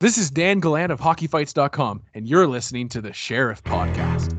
This is Dan Gallant of HockeyFights.com, and you're listening to the Sheriff Podcast.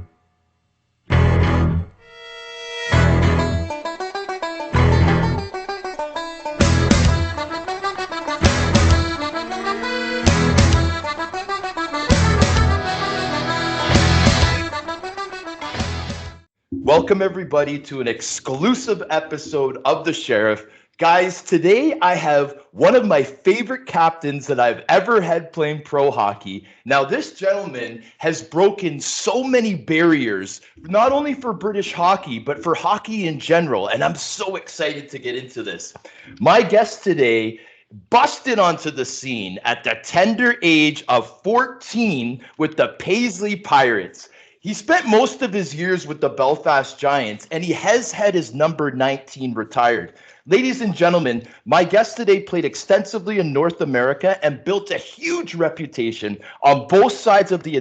Welcome, everybody, to an exclusive episode of The Sheriff. Guys, today I have one of my favorite captains that I've ever had playing pro hockey. Now, this gentleman has broken so many barriers, not only for British hockey, but for hockey in general, and I'm so excited to get into this. My guest today busted onto the scene at the tender age of 14 with the Paisley Pirates. He spent most of his years with the Belfast Giants, and he has had his number 19 retired. Ladies and gentlemen, my guest today played extensively in North America and built a huge reputation on both sides of the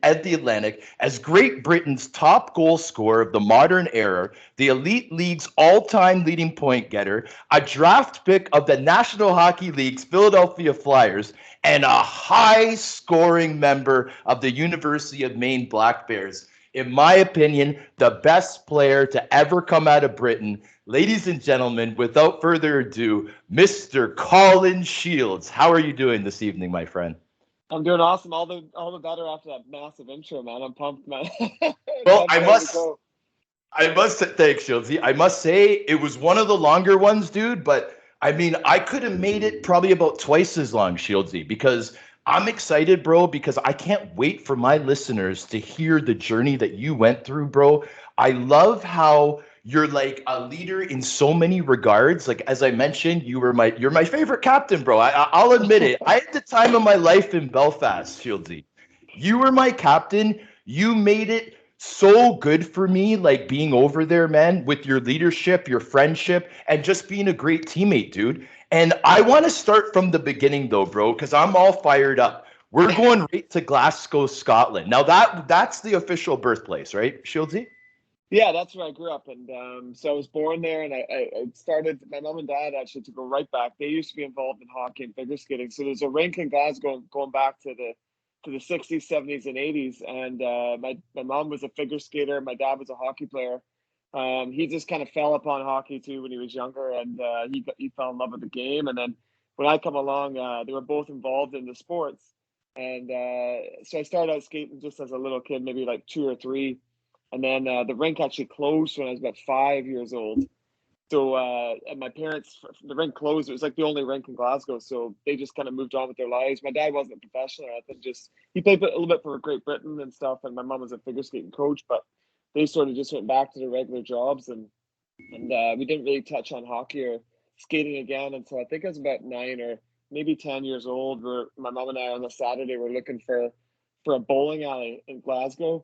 Atlantic as Great Britain's top goal scorer of the modern era, the Elite League's all-time leading point getter, a draft pick of the National Hockey League's Philadelphia Flyers, and a high-scoring member of the University of Maine Black Bears. In my opinion, the best player to ever come out of Britain. Ladies and gentlemen, without further ado, Mr. Colin Sheilds. How are you doing this evening, my friend? I'm doing awesome. All the better after that massive intro, man. I'm pumped, man. Well, I must say, thanks, Shieldsy. I must say it was one of the longer ones, dude, but I mean, I could have made it probably about twice as long, Shieldsy, because I'm excited, bro, because I can't wait for my listeners to hear the journey that you went through, bro. I love how you're like a leader in so many regards. Like, as I mentioned, you're my favorite captain, bro. I'll admit it. I had the time of my life in Belfast, Shieldsy. You were my captain. You made it so good for me, like being over there, man, with your leadership, your friendship, and just being a great teammate, dude. And I want to start from the beginning, though, bro, because I'm all fired up. We're going right to Glasgow, Scotland. Now that's the official birthplace, right, Shieldsy? Yeah, that's where I grew up, and so I was born there, and I started. My mom and dad actually, to go right back, they used to be involved in hockey and figure skating. So there's a rink in Glasgow going back to the 60s, 70s, and 80s. And my mom was a figure skater. My dad was a hockey player. He just kind of fell upon hockey too when he was younger, and he fell in love with the game. And then when I come along, they were both involved in the sports, and so I started out skating just as a little kid, maybe like 2 or 3. And then the rink actually closed when I was about 5 years old. So and my parents, the rink closed. It was like the only rink in Glasgow. So they just kind of moved on with their lives. My dad wasn't a professional. I think he played a little bit for Great Britain and stuff. And my mom was a figure skating coach. But they sort of just went back to their regular jobs. And we didn't really touch on hockey or skating again until I think I was about 9 or maybe 10 years old. Where my mom and I on a Saturday were looking for a bowling alley in Glasgow.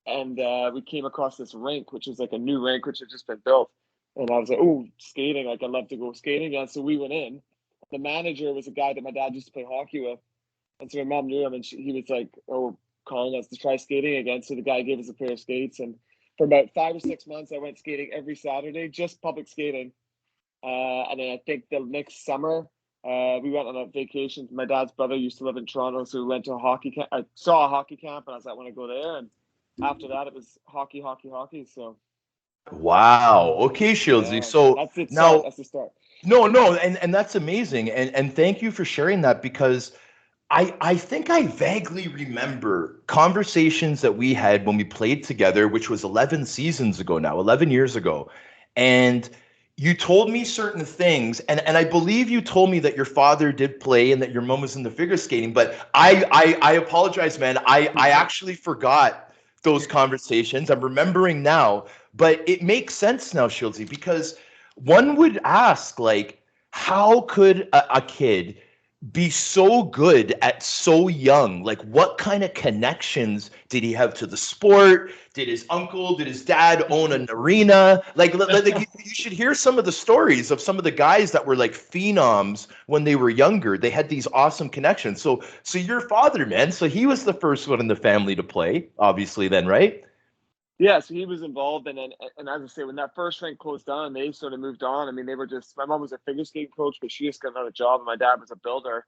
And we came across this rink, which was like a new rink, which had just been built. And I was like, oh, skating. Like, I'd love to go skating. And so we went in. The manager was a guy that my dad used to play hockey with. And so my mom knew him, and he was like, oh, calling us to try skating again. So the guy gave us a pair of skates. And for about 5 or 6 months, I went skating every Saturday, just public skating. And then I think the next summer, we went on a vacation. My dad's brother used to live in Toronto. So we went to a hockey camp. I saw a hockey camp, and I was like, I want to go there. And after that, it was hockey. So Wow. Okay, Shieldsy. yeah, So that's it. now, That's the start. no, and that's amazing. And thank you for sharing that, because I think I vaguely remember conversations that we had when we played together, which was 11 seasons ago now, 11 years ago. And you told me certain things, and I believe you told me that your father did play and that your mom was in the figure skating, but I apologize, man. I actually forgot those conversations. I'm remembering now, but it makes sense now, Shieldsy, because one would ask, like, how could a kid be so good at so young? Like, what kind of connections did he have to the sport? Did his uncle, did his dad own an arena? Like you should hear some of the stories of some of the guys that were like phenoms when they were younger. They had these awesome connections. So your father, man, so he was the first one in the family to play, obviously, then, right? Yeah, so he was involved, and as I say, when that first rink closed down, they sort of moved on. I mean, they were just, my mom was a figure skating coach, but she just got another job, and my dad was a builder.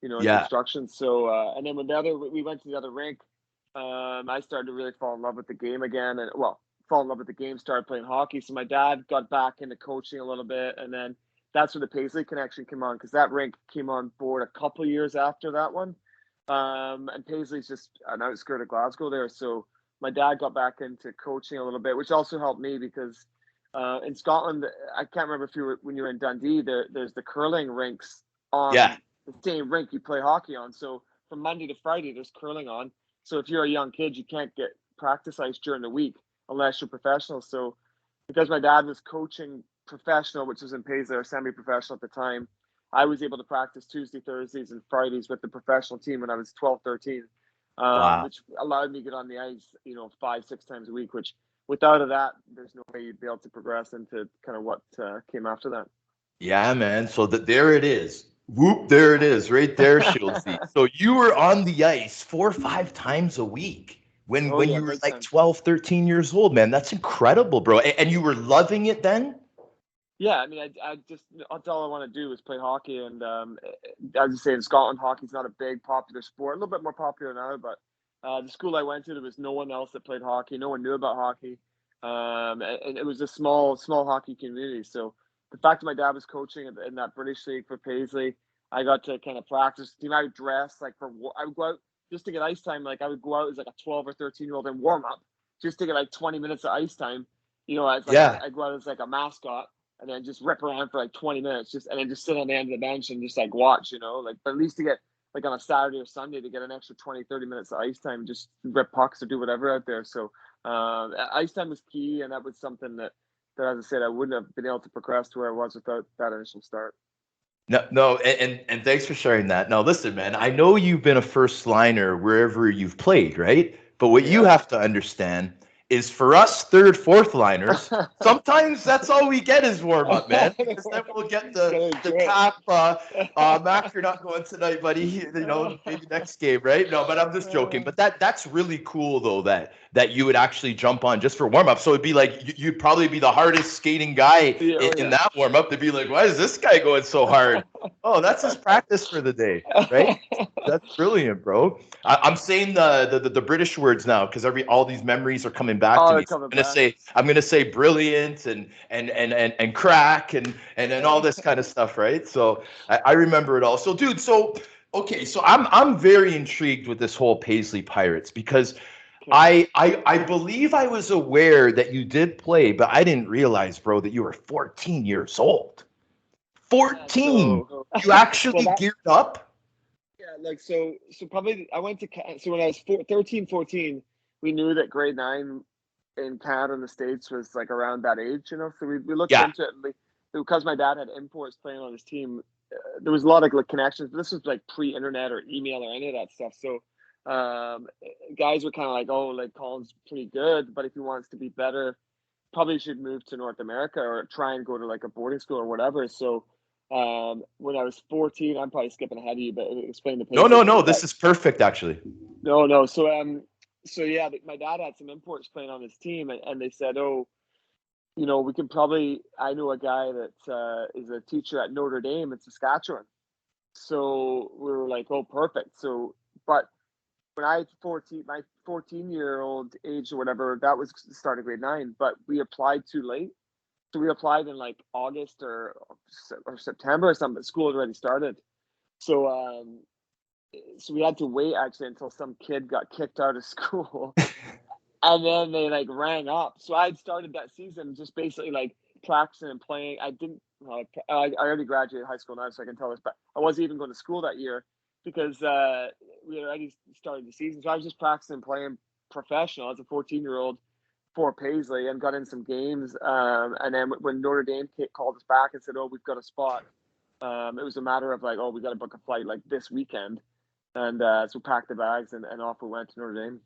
construction. So, and then when we went to the other rink, I started to really fall in love with the game again, and fall in love with the game, started playing hockey. So my dad got back into coaching a little bit, and then that's where the Paisley connection came on, because that rink came on board a couple of years after that one. And Paisley's just an outskirt of Glasgow there. So my dad got back into coaching a little bit, which also helped me because in Scotland, I can't remember when you were in Dundee, there's the curling rinks on the same rink you play hockey on. So from Monday to Friday, there's curling on. So if you're a young kid, you can't get practice ice during the week unless you're professional. So because my dad was coaching professional, which was in Paisley, or semi-professional at the time, I was able to practice Tuesday, Thursdays, and Fridays with the professional team when I was 12, 13, which allowed me to get on the ice, 5-6 times a week, which without that, there's no way you'd be able to progress into kind of what came after that. Yeah, man. So there it is. Whoop, there it is, right there, Shieldsy. So you were on the ice 4 or 5 times a week when you were like 12, 13 years old, man. That's incredible, bro. And you were loving it then? Yeah, I mean, I just, that's all I want to do is play hockey. And as you say, in Scotland, hockey's not a big popular sport. A little bit more popular now, but the school I went to, there was no one else that played hockey. No one knew about hockey. And it was a small hockey community. So the fact that my dad was coaching in that British league for Paisley, I got to kind of practice. I would dress I would go out just to get ice time. Like I would go out as like a 12 or 13-year-old and warm up just to get like 20 minutes of ice time. I'd go out as like a mascot and then just rip around for like 20 minutes and then just sit on the end of the bench and just like watch, but at least to get like on a Saturday or Sunday to get an extra 20, 30 minutes of ice time, just rip pucks or do whatever out there. So ice time was key, and that was something that, as I said, I wouldn't have been able to progress to where I was without that initial start. No, and thanks for sharing that. Now, listen, man, I know you've been a first liner wherever you've played, right? But what you have to understand is for us third, fourth liners, sometimes that's all we get is warm up, man. Because then we'll get the cap. Mac, you're not going tonight, buddy. Maybe next game, right? No, but I'm just joking. But that's really cool though that you would actually jump on just for warm up. So it'd be like you'd probably be the hardest skating guy in that warm up. To be like, why is this guy going so hard? Oh, that's his practice for the day, right? That's brilliant, bro. I'm saying the British words now because all these memories are coming back to me. So I'm gonna say brilliant and crack and all this kind of stuff, right? So I remember it all. So, dude, okay, so I'm very intrigued with this whole Paisley Pirates because I believe I was aware that you did play, but I didn't realize, bro, that you were 14 years old. 14. You actually geared up? Yeah, so probably I went to when I was 13, 14, we knew that grade 9 in Canada and the States was like around that age, So we looked into it, and because my dad had imports playing on his team, there was a lot of like connections. But this was like pre-internet or email or any of that stuff. So guys were kind of like, oh, like Colin's pretty good, but if he wants to be better, probably should move to North America or try and go to like a boarding school or whatever. So when I was 14, I'm probably skipping ahead of you, but explain the page. No. This is perfect, actually. No. So yeah, my dad had some imports playing on his team, and they said, oh, we can probably. I know a guy that is a teacher at Notre Dame in Saskatchewan. So we were like, oh, perfect. So, but when I 14, my 14-year-old age or whatever, that was the start of grade 9, but we applied too late. So we applied in like August or September or something. School had already started. So we had to wait actually until some kid got kicked out of school. And then they like rang up. So I had started that season just basically like practicing and playing. I already graduated high school now, so I can tell this, but I wasn't even going to school that year because we had already started the season. So I was just practicing playing professional as a 14-year-old for Paisley and got in some games. And then when Notre Dame called us back and said, oh, we've got a spot, it was a matter of like, oh, we got to book a flight like this weekend. And so we packed the bags and off we went to Notre Dame.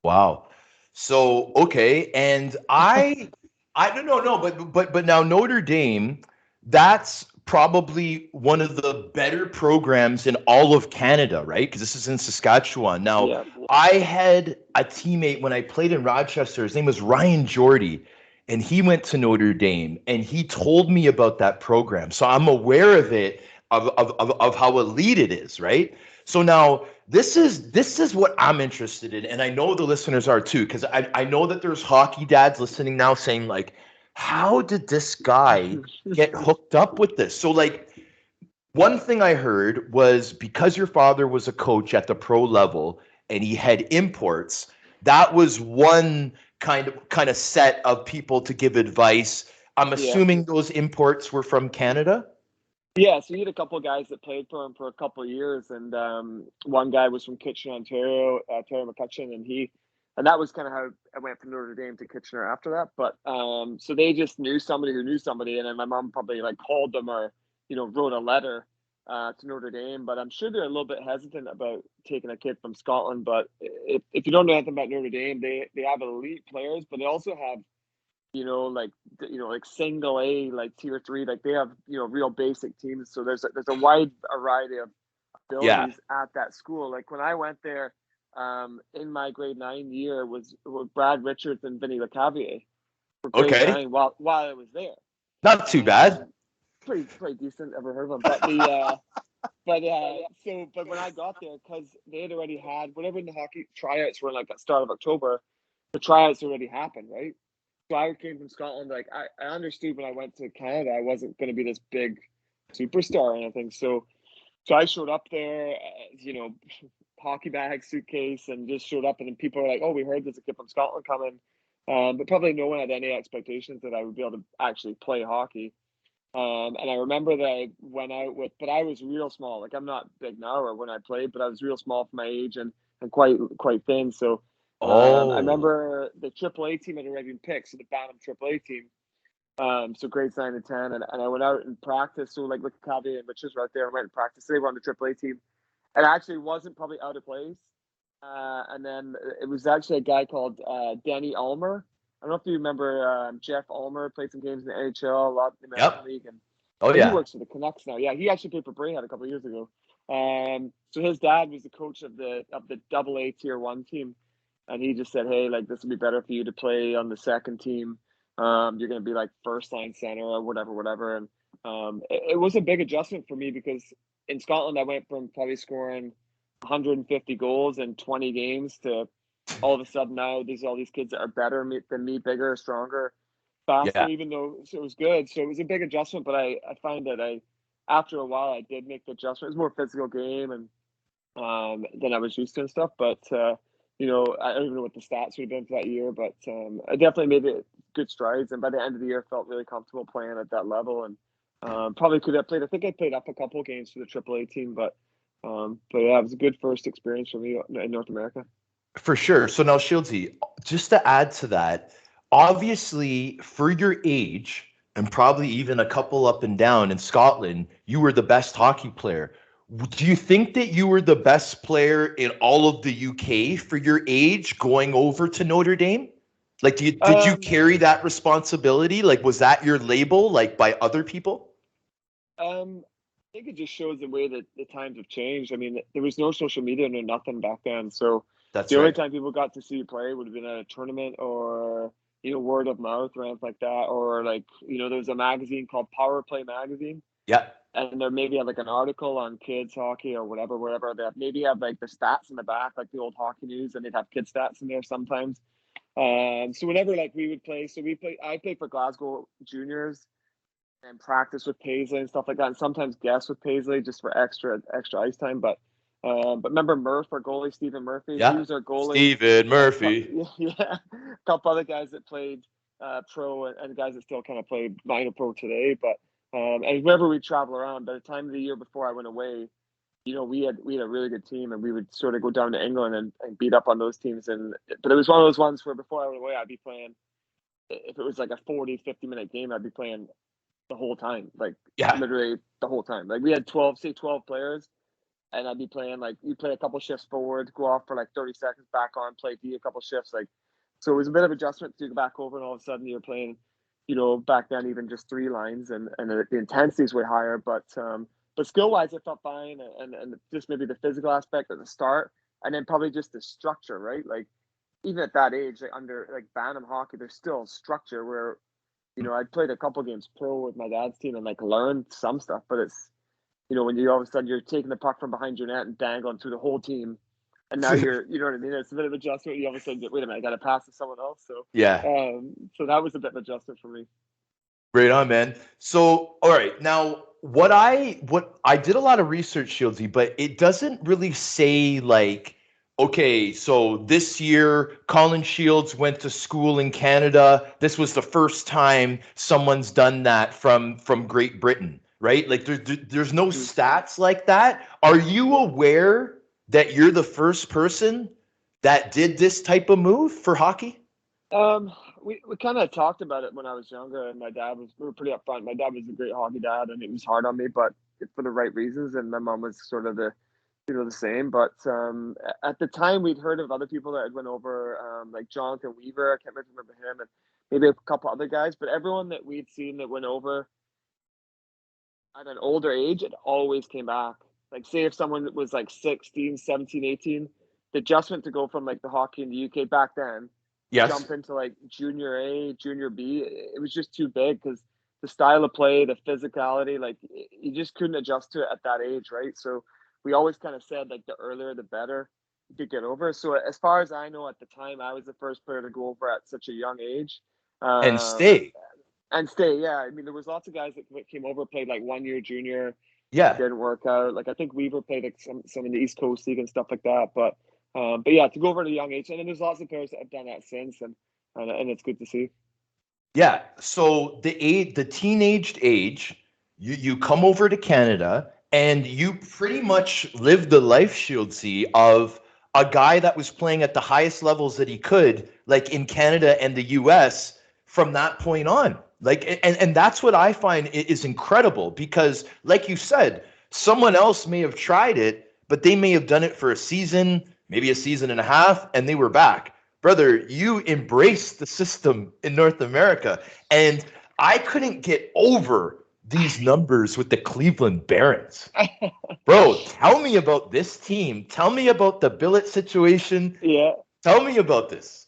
Wow. So, okay. And I don't know, but now Notre Dame, that's probably one of the better programs in all of Canada, right? Because this is in Saskatchewan. Now, I had a teammate when I played in Rochester. His name was Ryan Jordy, and he went to Notre Dame, and he told me about that program. So I'm aware of it. of how elite it is, right? So now this is what I'm interested in, and I know the listeners are too, because I know that there's hockey dads listening now saying like, how did this guy get hooked up with this? So like, one thing I heard was because your father was a coach at the pro level and he had imports, that was one kind of set of people to give advice. I'm Yeah. assuming those imports were from Canada. Yeah, so he had a couple of guys that played for him for a couple of years, and one guy was from Kitchener, Ontario, Terry McCutcheon, and that was kind of how I went from Notre Dame to Kitchener after that. But so they just knew somebody who knew somebody, and then my mom probably like called them or wrote a letter to Notre Dame. But I'm sure they're a little bit hesitant about taking a kid from Scotland. But if you don't know anything about Notre Dame, they have elite players, but they also have like single A, like tier 3, like they have, real basic teams. So there's a wide variety of abilities at that school. Like when I went there, in my grade 9 year was Brad Richards and Vinny LeCavier for grade Okay. 9 while I was there. Not too bad. Pretty decent. Ever heard of them? But but when I got there, because they had already had whatever the hockey tryouts were like at the start of October, the tryouts already happened, right? So I came from Scotland. Like I understood when I went to Canada, I wasn't going to be this big superstar or anything. So I showed up there, hockey bag, suitcase, and just showed up. And then people were like, "Oh, we heard there's a kid from Scotland coming," but probably no one had any expectations that I would be able to actually play hockey. And I remember that I went out with, but I was real small. Like I'm not big now or when I played, but I was real small for my age and quite thin. So I remember the AAA team had already been picked, so the Bantam AAA team. So grades 9 and 10, and I went out and practiced. So like Cavi and Richards were out there. I went and practiced. They were on the AAA team, and I actually wasn't probably out of place. And then it was actually a guy called Danny Ulmer. I don't know if you remember Jeff Ulmer, played some games in the EIHL, a lot in the American League, and he works for the Canucks now. Yeah, he actually played for Braehead a couple of years ago. So his dad was the coach of the AA Tier 1 team. And he just said, "Hey, like this would be better for you to play on the second team. You're going to be like first line center or whatever." And it was a big adjustment for me because in Scotland I went from probably scoring 150 goals in 20 games to all of a sudden now there's all these kids that are better than me, bigger, stronger, faster. Even though it was good, so it was a big adjustment. But I find that after a while I did make the adjustment. It was more physical game and than I was used to and stuff, but. I don't even know what the stats would have been for that year, but I definitely made it good strides. And by the end of the year, felt really comfortable playing at that level. And probably could have played. I think I played up a couple of games for the AAA team, but yeah, it was a good first experience for me in North America. For sure. So now, Shieldsy, just to add to that, obviously for your age and probably even a couple up and down in Scotland, you were the best hockey player. Do you think that you were the best player in all of the UK for your age going over to Notre Dame? Like, did you carry that responsibility? Like, was that your label, like by other people? I think it just shows the way that the times have changed. I mean, there was no social media, no nothing back then. So the only time people got to see you play would have been at a tournament or, word of mouth or anything like that. Or like, there was a magazine called Power Play Magazine. Yeah. And there maybe have like an article on kids hockey or wherever they maybe have like the stats in the back, like the old hockey news, and they'd have kid stats in there sometimes. So whenever like we would play, I played for Glasgow juniors and practice with Paisley and stuff like that, and sometimes guest with Paisley just for extra ice time. But remember Murph, our goalie, Stephen Murphy? Yeah. He was our goalie. Stephen Murphy. Yeah. A couple other guys that played pro and guys that still kind of play minor pro today. But and wherever we travel around, by the time of the year before I went away, we had a really good team, and we would sort of go down to England and beat up on those teams. But it was one of those ones where before I went away, I'd be playing. If it was like a 40-50 minute game, I'd be playing the whole time, like literally the whole time. Like we had 12 players, and I'd be playing like you play a couple shifts forward, go off for like 30 seconds, back on, play D a couple shifts. Like so, it was a bit of adjustment to go back over, and all of a sudden you're playing. Back then even just 3 lines, and the intensity is way higher, but skill wise it felt fine, and just maybe the physical aspect at the start, and then probably just the structure, right? Like even at that age, like under like Bantam hockey, there's still structure where, I'd played a couple games pro with my dad's team and like learned some stuff, but when you all of a sudden you're taking the puck from behind your net and dangling through the whole team, and now you know what I mean? It's a bit of adjustment. You all of a sudden, wait a minute, I got to pass to someone else. So, Yeah. so that was a bit of adjustment for me. Right on, man. So, all right, now what I did a lot of research, Shieldsy, but it doesn't really say like, okay, so this year Colin Sheilds went to school in Canada. This was the first time someone's done that from Great Britain, right? Like there's no stats like that. Are you aware that you're the first person that did this type of move for hockey? We kind of talked about it when I was younger, and we were pretty upfront. My dad was a great hockey dad, and it was hard on me, but for the right reasons. And my mom was sort of the same. But at the time, we'd heard of other people that had went over, like Jonathan Weaver. I can't remember him, and maybe a couple other guys. But everyone that we'd seen that went over at an older age, it always came back. Like, say if someone was like 16, 17, 18, the adjustment to go from like the hockey in the UK back then, Yes. jump into like junior A, junior B, it was just too big because the style of play, the physicality, like you just couldn't adjust to it at that age, right? So we always kind of said like the earlier the better you could get over. So as far as I know, at the time, I was the first player to go over at such a young age. And stay. And stay, yeah. I mean, there was lots of guys that came over, played like 1 year junior. Yeah. Didn't work out. Like I think Weaver played like some in the East Coast League and stuff like that. But yeah, to go over at a young age, and then there's lots of players that have done that since, and it's good to see. Yeah. So the teenaged age, you come over to Canada and you pretty much lived the life, Shieldsy, of a guy that was playing at the highest levels that he could, like in Canada and the US from that point on. Like, and that's what I find is incredible because, like you said, someone else may have tried it, but they may have done it for a season, maybe a season and a half, and they were back. Brother, you embraced the system in North America. And I couldn't get over these numbers with the Cleveland Barons. Bro, tell me about this team. Tell me about the billet situation. Yeah. Tell me about this.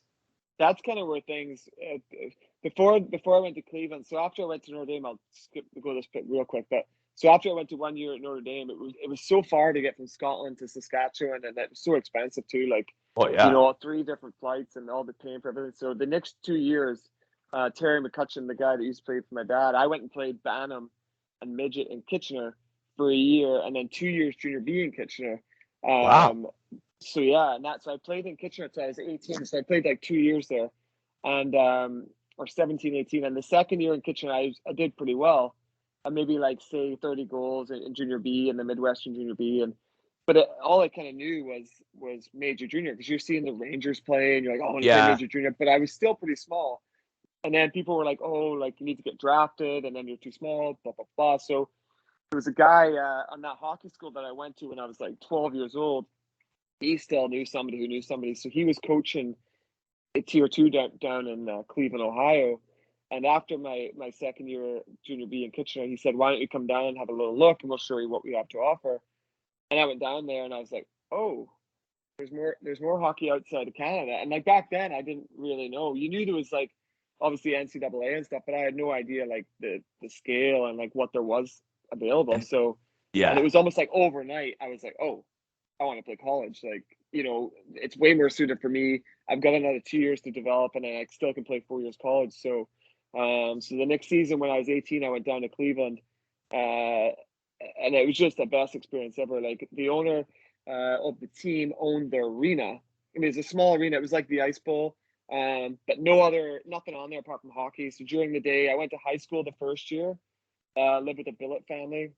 That's kind of where things before I went to Cleveland. So after I went to Notre Dame, I'll go this bit real quick. But so after I went to 1 year at Notre Dame, it was so far to get from Scotland to Saskatchewan, and it was so expensive too. Like, oh yeah, 3 different flights and all the paying for everything. So the next 2 years, Terry McCutcheon, the guy that used to play for my dad, I went and played Bantam and midget in Kitchener for a year, and then 2 years junior B in Kitchener. Wow. So yeah, and so I played in Kitchener until I was 18. So I played like 2 years there, and or 17, 18. And the second year in Kitchener, I did pretty well. Maybe like say 30 goals in junior B and the Midwestern junior B, but all I kind of knew was major junior, because you're seeing the Rangers play and you're like, oh, I want to play major junior, but I was still pretty small. And then people were like, oh, like you need to get drafted, and then you're too small, blah blah blah. So there was a guy on that hockey school that I went to when I was like 12 years old. He still knew somebody who knew somebody, so he was coaching a tier 2 down in Cleveland, Ohio. And after my second year junior B in Kitchener, he said, why don't you come down and have a little look, and we'll show you what we have to offer. And I went down there and I was like, oh, there's more hockey outside of Canada. And like back then, I didn't really know. You knew there was like obviously NCAA and stuff, but I had no idea like the scale and like what there was available. So yeah, and it was almost like overnight. I was like, oh, I want to play college. Like, it's way more suited for me. I've got another 2 years to develop, and I still can play 4 years college. So, so the next season when I was 18, I went down to Cleveland, and it was just the best experience ever. Like the owner of the team owned their arena. I mean, it's a small arena. It was like the Ice Bowl, but nothing on there apart from hockey. So during the day, I went to high school the first year, lived with a billet family.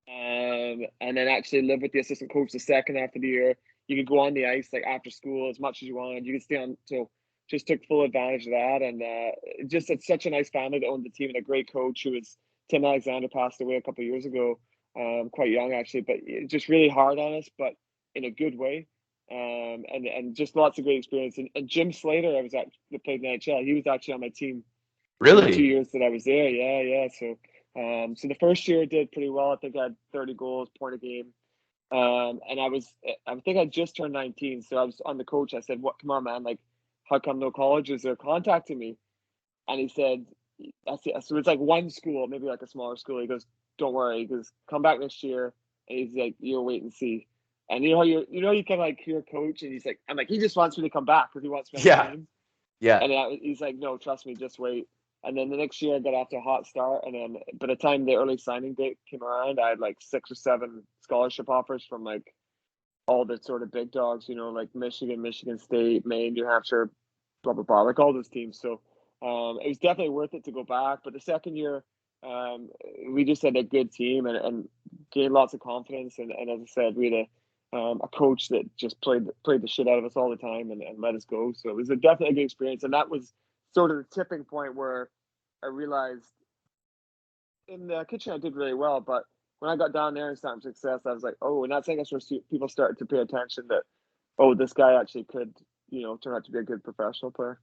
And then actually live with the assistant coach the second half of the year. You could go on the ice like after school as much as you wanted. You could stay on, so just took full advantage of that. And just it's such a nice family that owned the team, and a great coach who was Tim Alexander, passed away a couple of years ago, quite young actually, but just really hard on us, but in a good way. And just lots of great experience. And Jim Slater, that played in the EIHL. He was actually on my team. Really? The 2 years that I was there, yeah. So. So the first year I did pretty well. I think I had 30 goals, point a game. And I think I just turned 19. So I was on the coach. I said, come on, man, like, how come no colleges are contacting me? And he said, that's it. So it's like one school, maybe like a smaller school. He goes, don't worry. He goes, come back next year. And he's like, you'll wait and see. And you know you kind of like hear coach, and he's like, I'm like, he just wants me to come back because he wants me on the team. Yeah. And he's like, no, trust me, just wait. And then the next year I got off to a hot start. And then by the time the early signing date came around, I had like 6 or 7 scholarship offers from like all the sort of big dogs, like Michigan, Michigan State, Maine, New Hampshire, blah, blah, blah, like all those teams. So it was definitely worth it to go back. But the second year, we just had a good team and gained lots of confidence. And as I said, we had a coach that just played the shit out of us all the time and let us go. So it was definitely a good experience. And that was sort of the tipping point where I realized in the kitchen I did really well, but when I got down there and started success, I was like, oh, and that's, I guess, where people started to pay attention that, oh, this guy actually could, turn out to be a good professional player.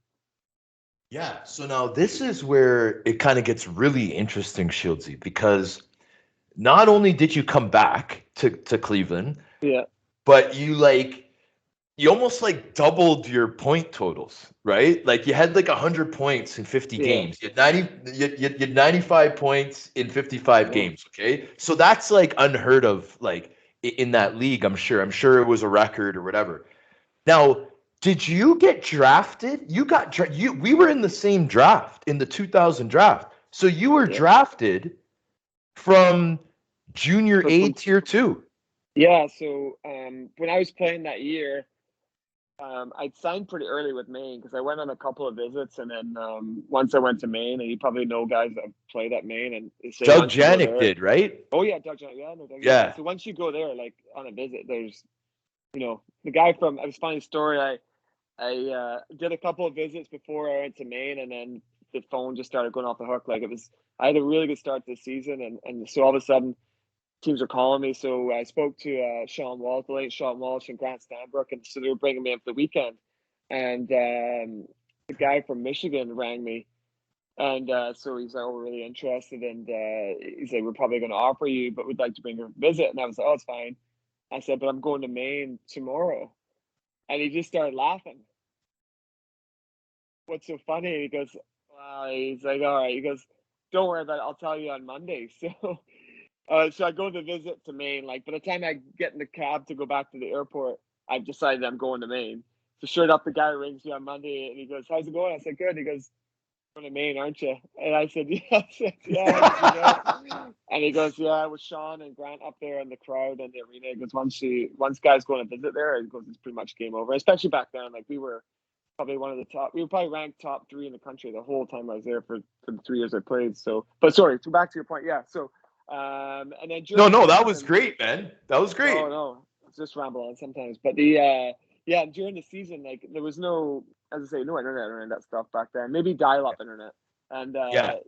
Yeah. So now this is where it kind of gets really interesting, Shieldsy, because not only did you come back to Cleveland, but you almost like doubled your point totals, right? Like you had like 100 points in 50 games. You had 95 points in 55 games. Okay. So that's like unheard of, like in that league, I'm sure. I'm sure it was a record or whatever. Now, did you get drafted? We were in the same draft, in the 2000 draft. So you were drafted from junior A tier 2. Yeah. So when I was playing that year, I'd signed pretty early with Maine because I went on a couple of visits, and then once I went to Maine, and you probably know guys that played at Maine, and Doug Janik did, right? Oh yeah, Doug Janik. Yeah, no, Doug Janik. So once you go there, like on a visit, there's, the guy from. It was a funny story. I did a couple of visits before I went to Maine, and then the phone just started going off the hook. Like I had a really good start this season, and so all of a sudden, teams are calling me. So I spoke to Sean Walsh, the late Sean Walsh, and Grant Stanbrook, and so they were bringing me in for the weekend. And the guy from Michigan rang me, and so he's like, "Oh, we're really interested," and he's like, "We're probably going to offer you, but we'd like to bring you a visit." And I was like, "Oh, it's fine." I said, "But I'm going to Maine tomorrow," and he just started laughing. What's so funny? He goes, "Wow." He's like, "All right." He goes, "Don't worry about it. I'll tell you on Monday." So. So I go to visit to Maine. Like by the time I get in the cab to go back to the airport, I've decided I'm going to Maine. So sure enough, the guy rings me on Monday and he goes, "How's it going?" I said, "Good." He goes, "Going to Maine, aren't you?" And I said, "Yeah." I said, "Yeah." And he goes, "Yeah, with Sean and Grant up there in the crowd and the arena." He goes, once guys going to visit there, he goes, it's pretty much game over. Especially back then, like we were probably one of the top. We were probably ranked top 3 in the country the whole time I was there for the 3 years I played. So, but sorry, to back to your point, yeah. So. And then that was great, man. That was great. Oh no, it's just ramble on sometimes. But the during the season, like there was no, as I say, no internet or any of that stuff back then. Maybe dial-up internet, and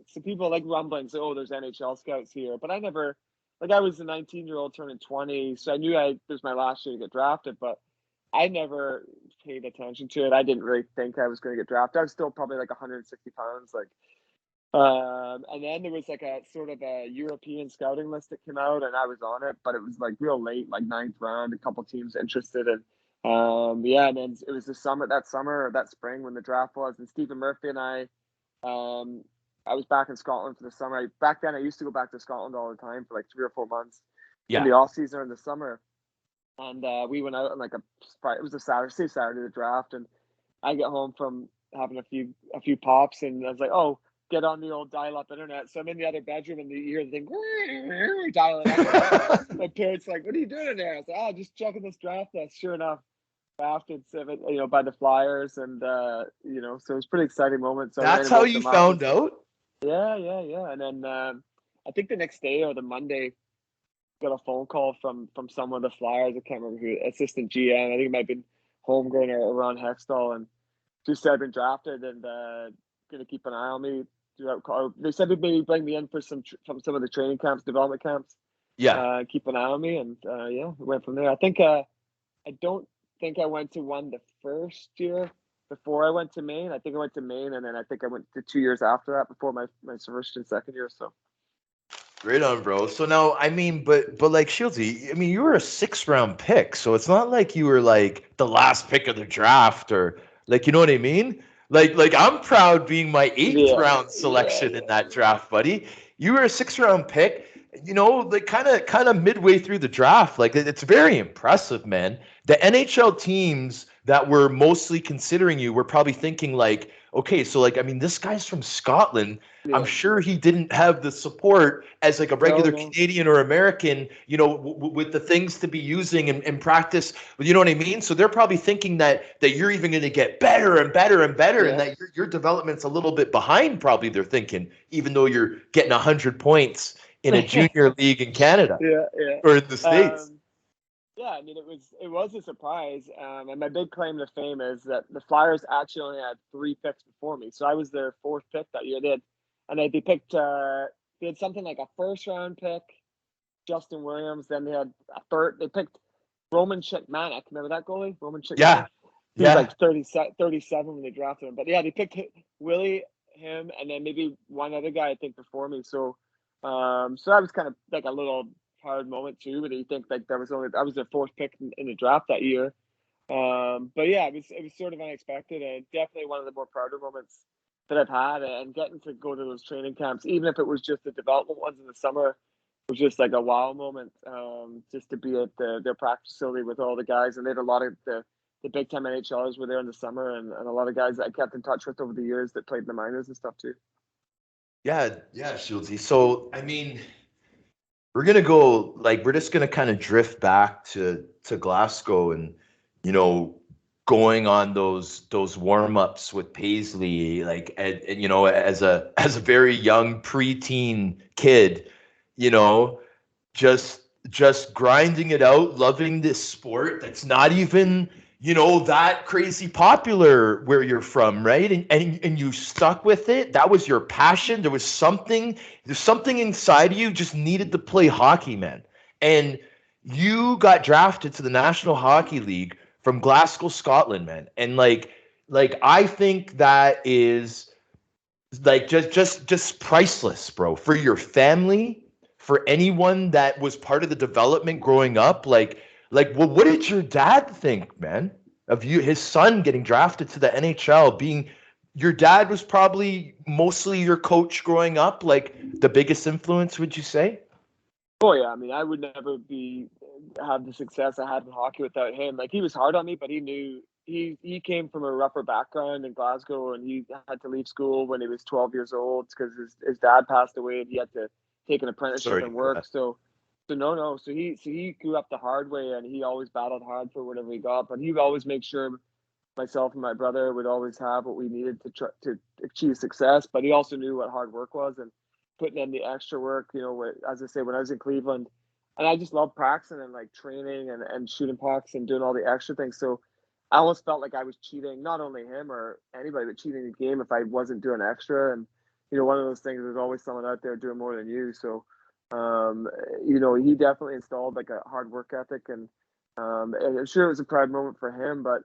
so people like rumbling, say, "Oh, there's NHL scouts here," but I never, like, I was a 19-year-old turning 20, so I knew it was my last year to get drafted, but I never paid attention to it. I didn't really think I was going to get drafted. I was still probably like 160 pounds, like. And then there was like a sort of a European scouting list that came out, and I was on it, but it was like real late, like 9th round, a couple teams interested. And and then it was that spring when the draft was, and Stephen Murphy and I was back in Scotland for the summer. Back then I used to go back to Scotland all the time for like 3 or 4 months in the off season or in the summer. And we went out on like it was a Saturday the draft, and I get home from having a few pops, and I was like, oh, get on the old dial-up internet. So I'm in the other bedroom, and you hear the thing dialing up. My parents like, "What are you doing in there?" I was like, "Oh, just checking this draft list." Sure enough, drafted by the Flyers, and so it was a pretty exciting moment. So that's how you found out. Yeah. And then I think the next day or the Monday, got a phone call from some of the Flyers. I can't remember who, assistant GM. I think it might have been Holmgren or Ron Hextall, and just said I'd been drafted and going to keep an eye on me. They said they'd maybe bring me in for some of the training camps, development camps. Yeah. Keep an eye on me, and we went from there. I think I don't think I went to one the first year before I went to Maine. I think I went to Maine, and then I think I went to 2 years after that before my first and second year. So. Great on, bro. So now, I mean, but like Shieldsy, I mean, you were a 6th round pick, so it's not like you were like the last pick of the draft or like, you know what I mean? Like I'm proud being my 8th round selection in that draft, buddy. You were a 6th round pick. like kind of midway through the draft, like it's very impressive, man. The NHL teams that were mostly considering you were probably thinking like, okay, so like, I mean, this guy's from Scotland. I'm Yeah. sure he didn't have the support as like a regular No. Canadian or American, with the things to be using in practice. You know what I mean? So they're probably thinking that you're even going to get better and better and better, and Yeah. that your development's a little bit behind. Probably they're thinking, even though you're getting 100 points in a junior league in Canada Yeah, yeah. or in the States. Yeah, I mean, it was a surprise. And my big claim to fame is that the Flyers actually only had 3 picks before me. So I was their 4th pick that year. They picked they had something like a 1st round pick, Justin Williams. Then they had a third. They picked Roman Chickmanick. Remember that goalie, Roman Chickmanick? Yeah. He was like 37 when they drafted him. But yeah, they picked Willie, him, and then maybe one other guy I think before me. So that was kind of like a little hard moment too, but you think like I was their 4th pick in the draft that year. But yeah, it was sort of unexpected, and definitely one of the more prouder moments that I've had. And getting to go to those training camps, even if it was just the development ones in the summer, was just like a wow moment. Just to be at their practice facility with all the guys, and they had a lot of the big time NHLers were there in the summer, and a lot of guys that I kept in touch with over the years that played in the minors and stuff too. Yeah, Shieldsy. So I mean, we're just gonna kind of drift back to Glasgow, and going on those warm-ups with Paisley, like, and as a very young preteen kid, just grinding it out, loving this sport that's not even that crazy popular where you're from, right? And you stuck with it. That was your passion. There's something inside of you just needed to play hockey, man. And you got drafted to the National Hockey League from Glasgow, Scotland, man. And like I think that is like just priceless, bro, for your family, for anyone that was part of the development growing up. Well, what did your dad think, man, of his son getting drafted to the NHL? Being your dad was probably mostly your coach growing up, like the biggest influence, would you say? Oh yeah, I mean, I would never have the success I had in hockey without him. Like, he was hard on me, but he knew he came from a rougher background in Glasgow, and he had to leave school when he was 12 years old because his dad passed away, and he had to take an apprenticeship and work. So he grew up the hard way, and he always battled hard for whatever he got. But he would always make sure myself and my brother would always have what we needed to achieve success. But he also knew what hard work was, and putting in the extra work. As I say, when I was in Cleveland, and I just loved practicing and like training and shooting pucks and doing all the extra things. So I almost felt like I was cheating, not only him or anybody, but cheating the game if I wasn't doing extra. And one of those things, there's always someone out there doing more than you. So he definitely installed like a hard work ethic, and I'm sure it was a proud moment for him. But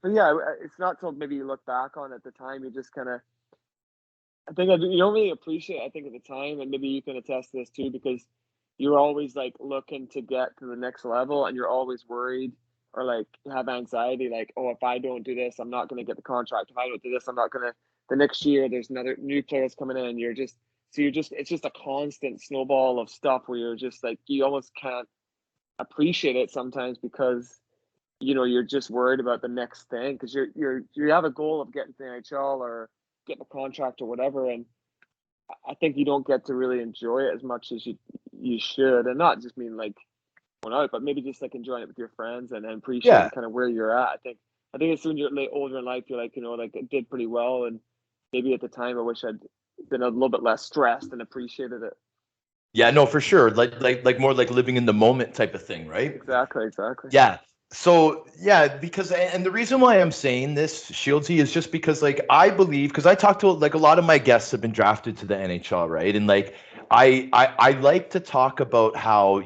yeah, it's not till maybe you look back on it at the time, you just kind of, I think you don't really appreciate it, I think, at the time, and maybe you can attest to this too, because you're always like looking to get to the next level, and you're always worried or like have anxiety, like, oh, if I don't do this, I'm not going to get the contract. If I don't do this, I'm not going to. The next year, there's another new players coming in. It's just a constant snowball of stuff where you're just like, you almost can't appreciate it sometimes because you're just worried about the next thing, because you have a goal of getting to the NHL or getting a contract or whatever, and I think you don't get to really enjoy it as much as you should, and not just mean like going out, but maybe just like enjoying it with your friends and appreciating kind of where you're at. I think as soon as you're older in life, you're like, like, it did pretty well, and maybe at the time I wish I'd been a little bit less stressed and appreciated it. Yeah, no, for sure. Like more like living in the moment type of thing, right? Exactly. Yeah. So yeah, because, and the reason why I'm saying this, Shieldsy, is just because like I believe, because I talked to like a lot of my guests have been drafted to the NHL, right? And like I like to talk about how,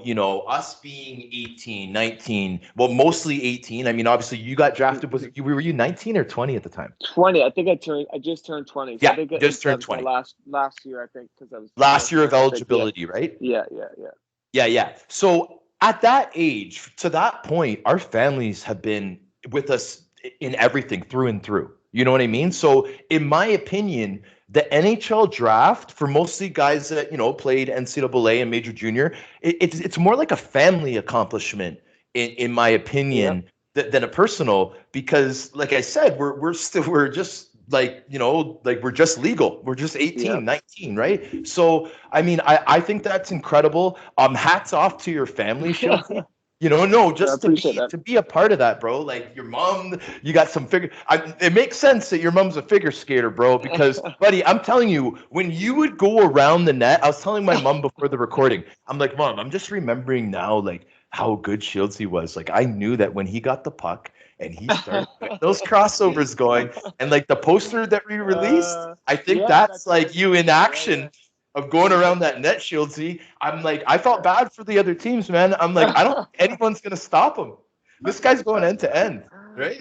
us being 18, 19, well, mostly 18. I mean, obviously you got drafted, were you 19 or 20 at the time? 20. I think I just turned 20. So yeah, I think just turned 20. Last year, I think, because I was last year of eligibility, right? Yeah. So at that age, to that point, our families have been with us in everything through and through. You know what I mean? So in my opinion, the NHL draft for mostly guys that, played NCAA and major junior, it's more like a family accomplishment in my opinion than a personal, because like I said, we're just like, like we're just legal. We're just 18, 19, right? So, I mean, I think that's incredible. Hats off to your family, Shieldsy. No, just to be a part of that, bro. Like your mom, you got some figure. It makes sense that your mom's a figure skater, bro. Because, buddy, I'm telling you, when you would go around the net, I was telling my mom before the recording, I'm like, Mom, I'm just remembering now, like how good Shieldsy was. Like I knew that when he got the puck and he started those crossovers going, and like the poster that we released, I think that's like you in action. Of going around that net, Shieldsy. I'm like, I felt bad for the other teams, man. I'm like, I don't think anyone's gonna stop him. This guy's going end to end, right?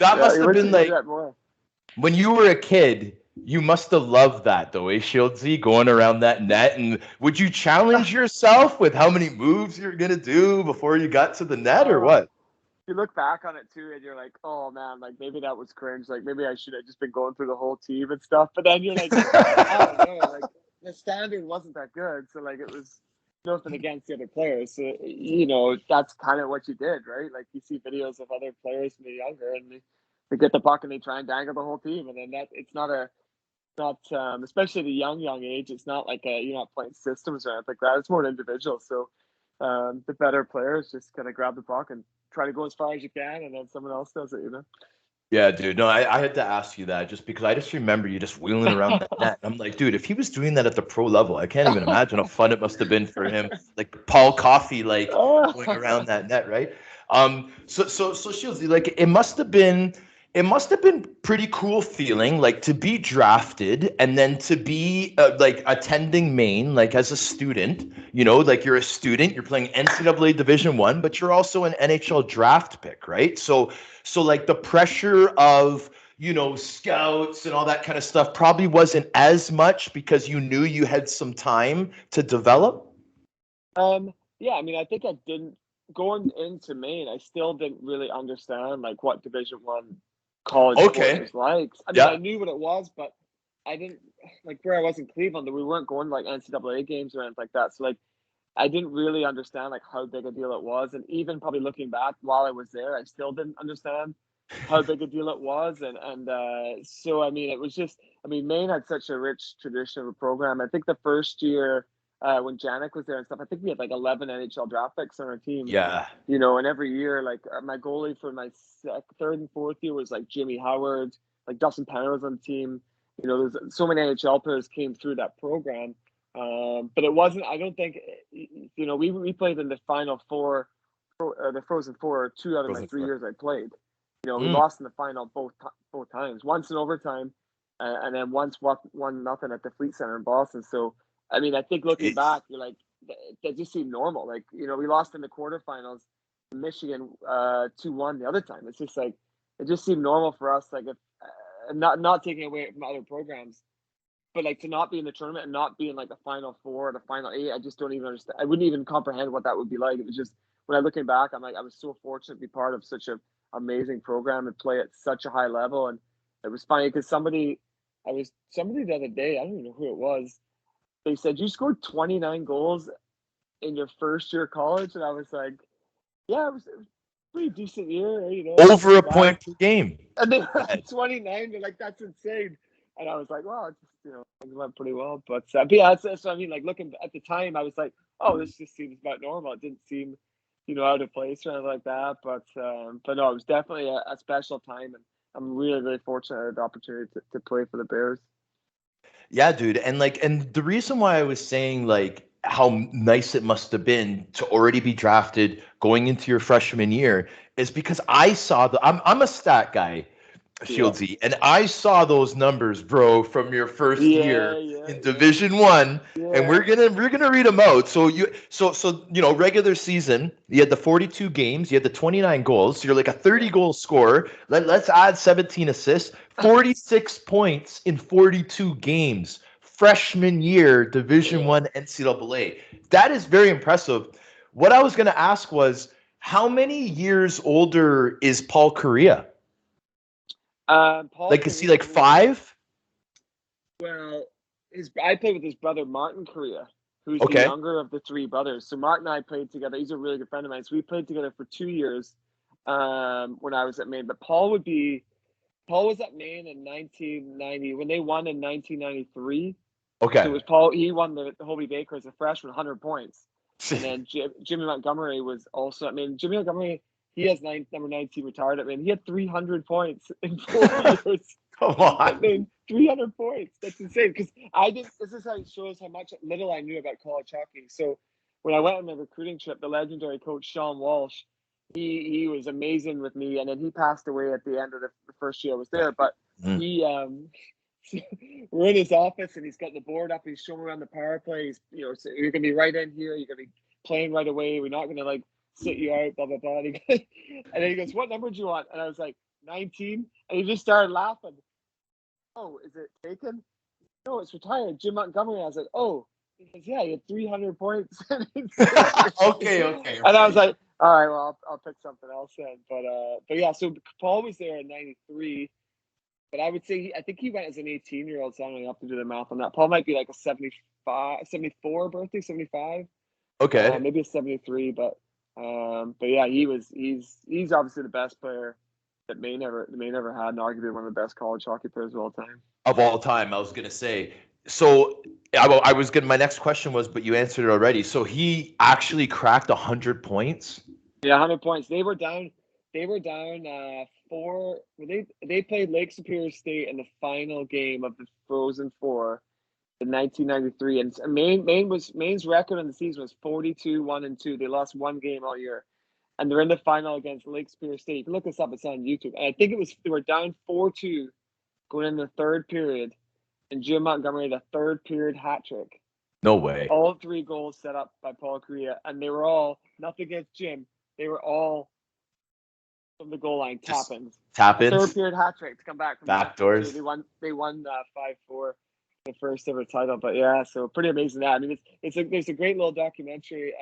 That must have been like when you were a kid. You must have loved that, though, Shieldsy, going around that net. And would you challenge yourself with how many moves you're gonna do before you got to the net, or what? You look back on it too, and you're like, "Oh man, like maybe that was cringe. Like maybe I should have just been going through the whole team and stuff." But then you're like, "I don't know. Like the standard wasn't that good, so like it was nothing against the other players. So that's kind of what you did, right? Like you see videos of other players when they're younger, and they get the puck and they try and dangle the whole team, and then it's not especially the young age. It's not like you're not playing systems or anything like that. It's more individual. So the better players just kind of grab the puck and try to go as far as you can, and then someone else does it. Yeah, dude. No, I had to ask you that just because I just remember you just wheeling around that net. I'm like, dude, if he was doing that at the pro level, I can't even imagine how fun it must have been for him. Like Paul Coffey, like going around that net, right? So Shieldsy, like it must have been pretty cool feeling, like to be drafted and then to be like attending Maine, like as a student. Like you're a student, you're playing NCAA Division I, but you're also an NHL draft pick, right? So like the pressure of, scouts and all that kind of stuff probably wasn't as much because you knew you had some time to develop. Yeah, I mean, I think I didn't going into Maine. I still didn't really understand like what Division I college sport was like. I mean, I knew what it was, but I didn't like where I was in Cleveland. We weren't going to like NCAA games or anything like that. So like, I didn't really understand like how big a deal it was, and even probably looking back while I was there, I still didn't understand how big a deal it was. And so I mean, it was just Maine had such a rich tradition of a program. I think the first year when Janik was there and stuff, I think we had like 11 NHL draft picks on our team. Yeah. And every year, like my goalie for my third and fourth year was like Jimmy Howard, like Dustin Penner was on the team. There's so many NHL players came through that program. But it wasn't. I don't think. We played in the Final Four, the Frozen Four, 2 out of my 3 years I played. We lost in the final both times. Once in overtime, and then once 1-0 at the Fleet Center in Boston. So I mean, I think looking back, you're like, that just seemed normal. Like we lost in the quarterfinals, in Michigan 2-1 the other time. It's just like it just seemed normal for us. Like if not taking away from other programs. But like to not be in the tournament and not be in like the Final Four or the Final 8, I just don't even understand. I wouldn't even comprehend what that would be like. It was just when I'm looking back, I'm like, I was so fortunate to be part of such an amazing program and play at such a high level. And it was funny because somebody the other day, I don't even know who it was. They said you scored 29 goals in your first year of college, and I was like, yeah, it was a pretty decent year. Over a point per game. And they were like 29. They're like, that's insane. And I was like, well, it went pretty well. But yeah, so I mean, like looking at the time, I was like, oh, this just seems about normal. It didn't seem, out of place or anything like that. But no, it was definitely a special time, and I'm really, really fortunate I had the opportunity to play for the Bears. Yeah, dude, and the reason why I was saying like how nice it must have been to already be drafted going into your freshman year is because I saw I'm a stat guy. Shieldsy, and I saw those numbers, bro, from your first year in Division I, and we're gonna read them out. So regular season, you had the 42 games, you had the 29 goals, so you're like a 30 goal scorer. Let's add 17 assists, 46 points in 42 games. Freshman year, Division I NCAA. That is very impressive. What I was gonna ask was, how many years older is Paul Kariya? Paul. Like, is he like 5? Well, I played with his brother Martin Korea, who's the Okay. younger of the 3 brothers. So Martin and I played together. He's a really good friend of mine. So we played together for 2 years when I was at Maine. But Paul was at Maine in 1990 when they won in 1993. Okay. So it was Paul. He won the Hobie Baker as a freshman, 100 points. And then Jimmy Montgomery was also. I mean, Jimmy Montgomery, he has number 19 retired. I mean, he had 300 points in 4 years. Come on. I mean, 300 points. That's insane. Because this is how it shows how little I knew about college hockey. So when I went on the recruiting trip, the legendary coach Sean Walsh, he was amazing with me, and then he passed away at the end of the first year I was there. But he we're in his office, and he's got the board up. He's showing around the power play. He's, so you're gonna be right in here. You're gonna be playing right away. We're not gonna like sit you out, blah blah blah. And then he goes, "What number do you want?" And I was like, 19. And he just started laughing. Oh, is it taken? No, it's retired. Jim Montgomery. I was like, oh, he goes, yeah, he had 300 points. Okay. And I was like, all right, well, I'll pick something else then. But yeah, so Paul was there in 93. But I would say, I think he went as an 18-year-old, so I'm going to have to do the math on that. Paul might be like a 74 birthday, 75. Okay. Maybe a 73, but yeah, he's obviously the best player that Maine ever had, and arguably one of the best college hockey players of all time. Of all time, I was gonna say. So I was gonna. My next question was, but you answered it already. So he actually cracked 100 points. Yeah, 100 points. They were down 4. They played Lake Superior State in the final game of the Frozen Four in 1993, and Maine's record in the season was 42-1-2. They lost 1 game all year. And they're in the final against Lake Superior State. You can look this up. It's on YouTube. And I think they were down 4-2 going in the 3rd period. And Jim Montgomery, the 3rd period hat trick. No way. All 3 goals set up by Paul Korea. And they were all, nothing against Jim, they were all from the goal line, tap-ins. Tap-ins? 3rd period hat trick to come back from backdoors. They won 5-4. The first ever title. But yeah, so pretty amazing that. I mean, there's a great little documentary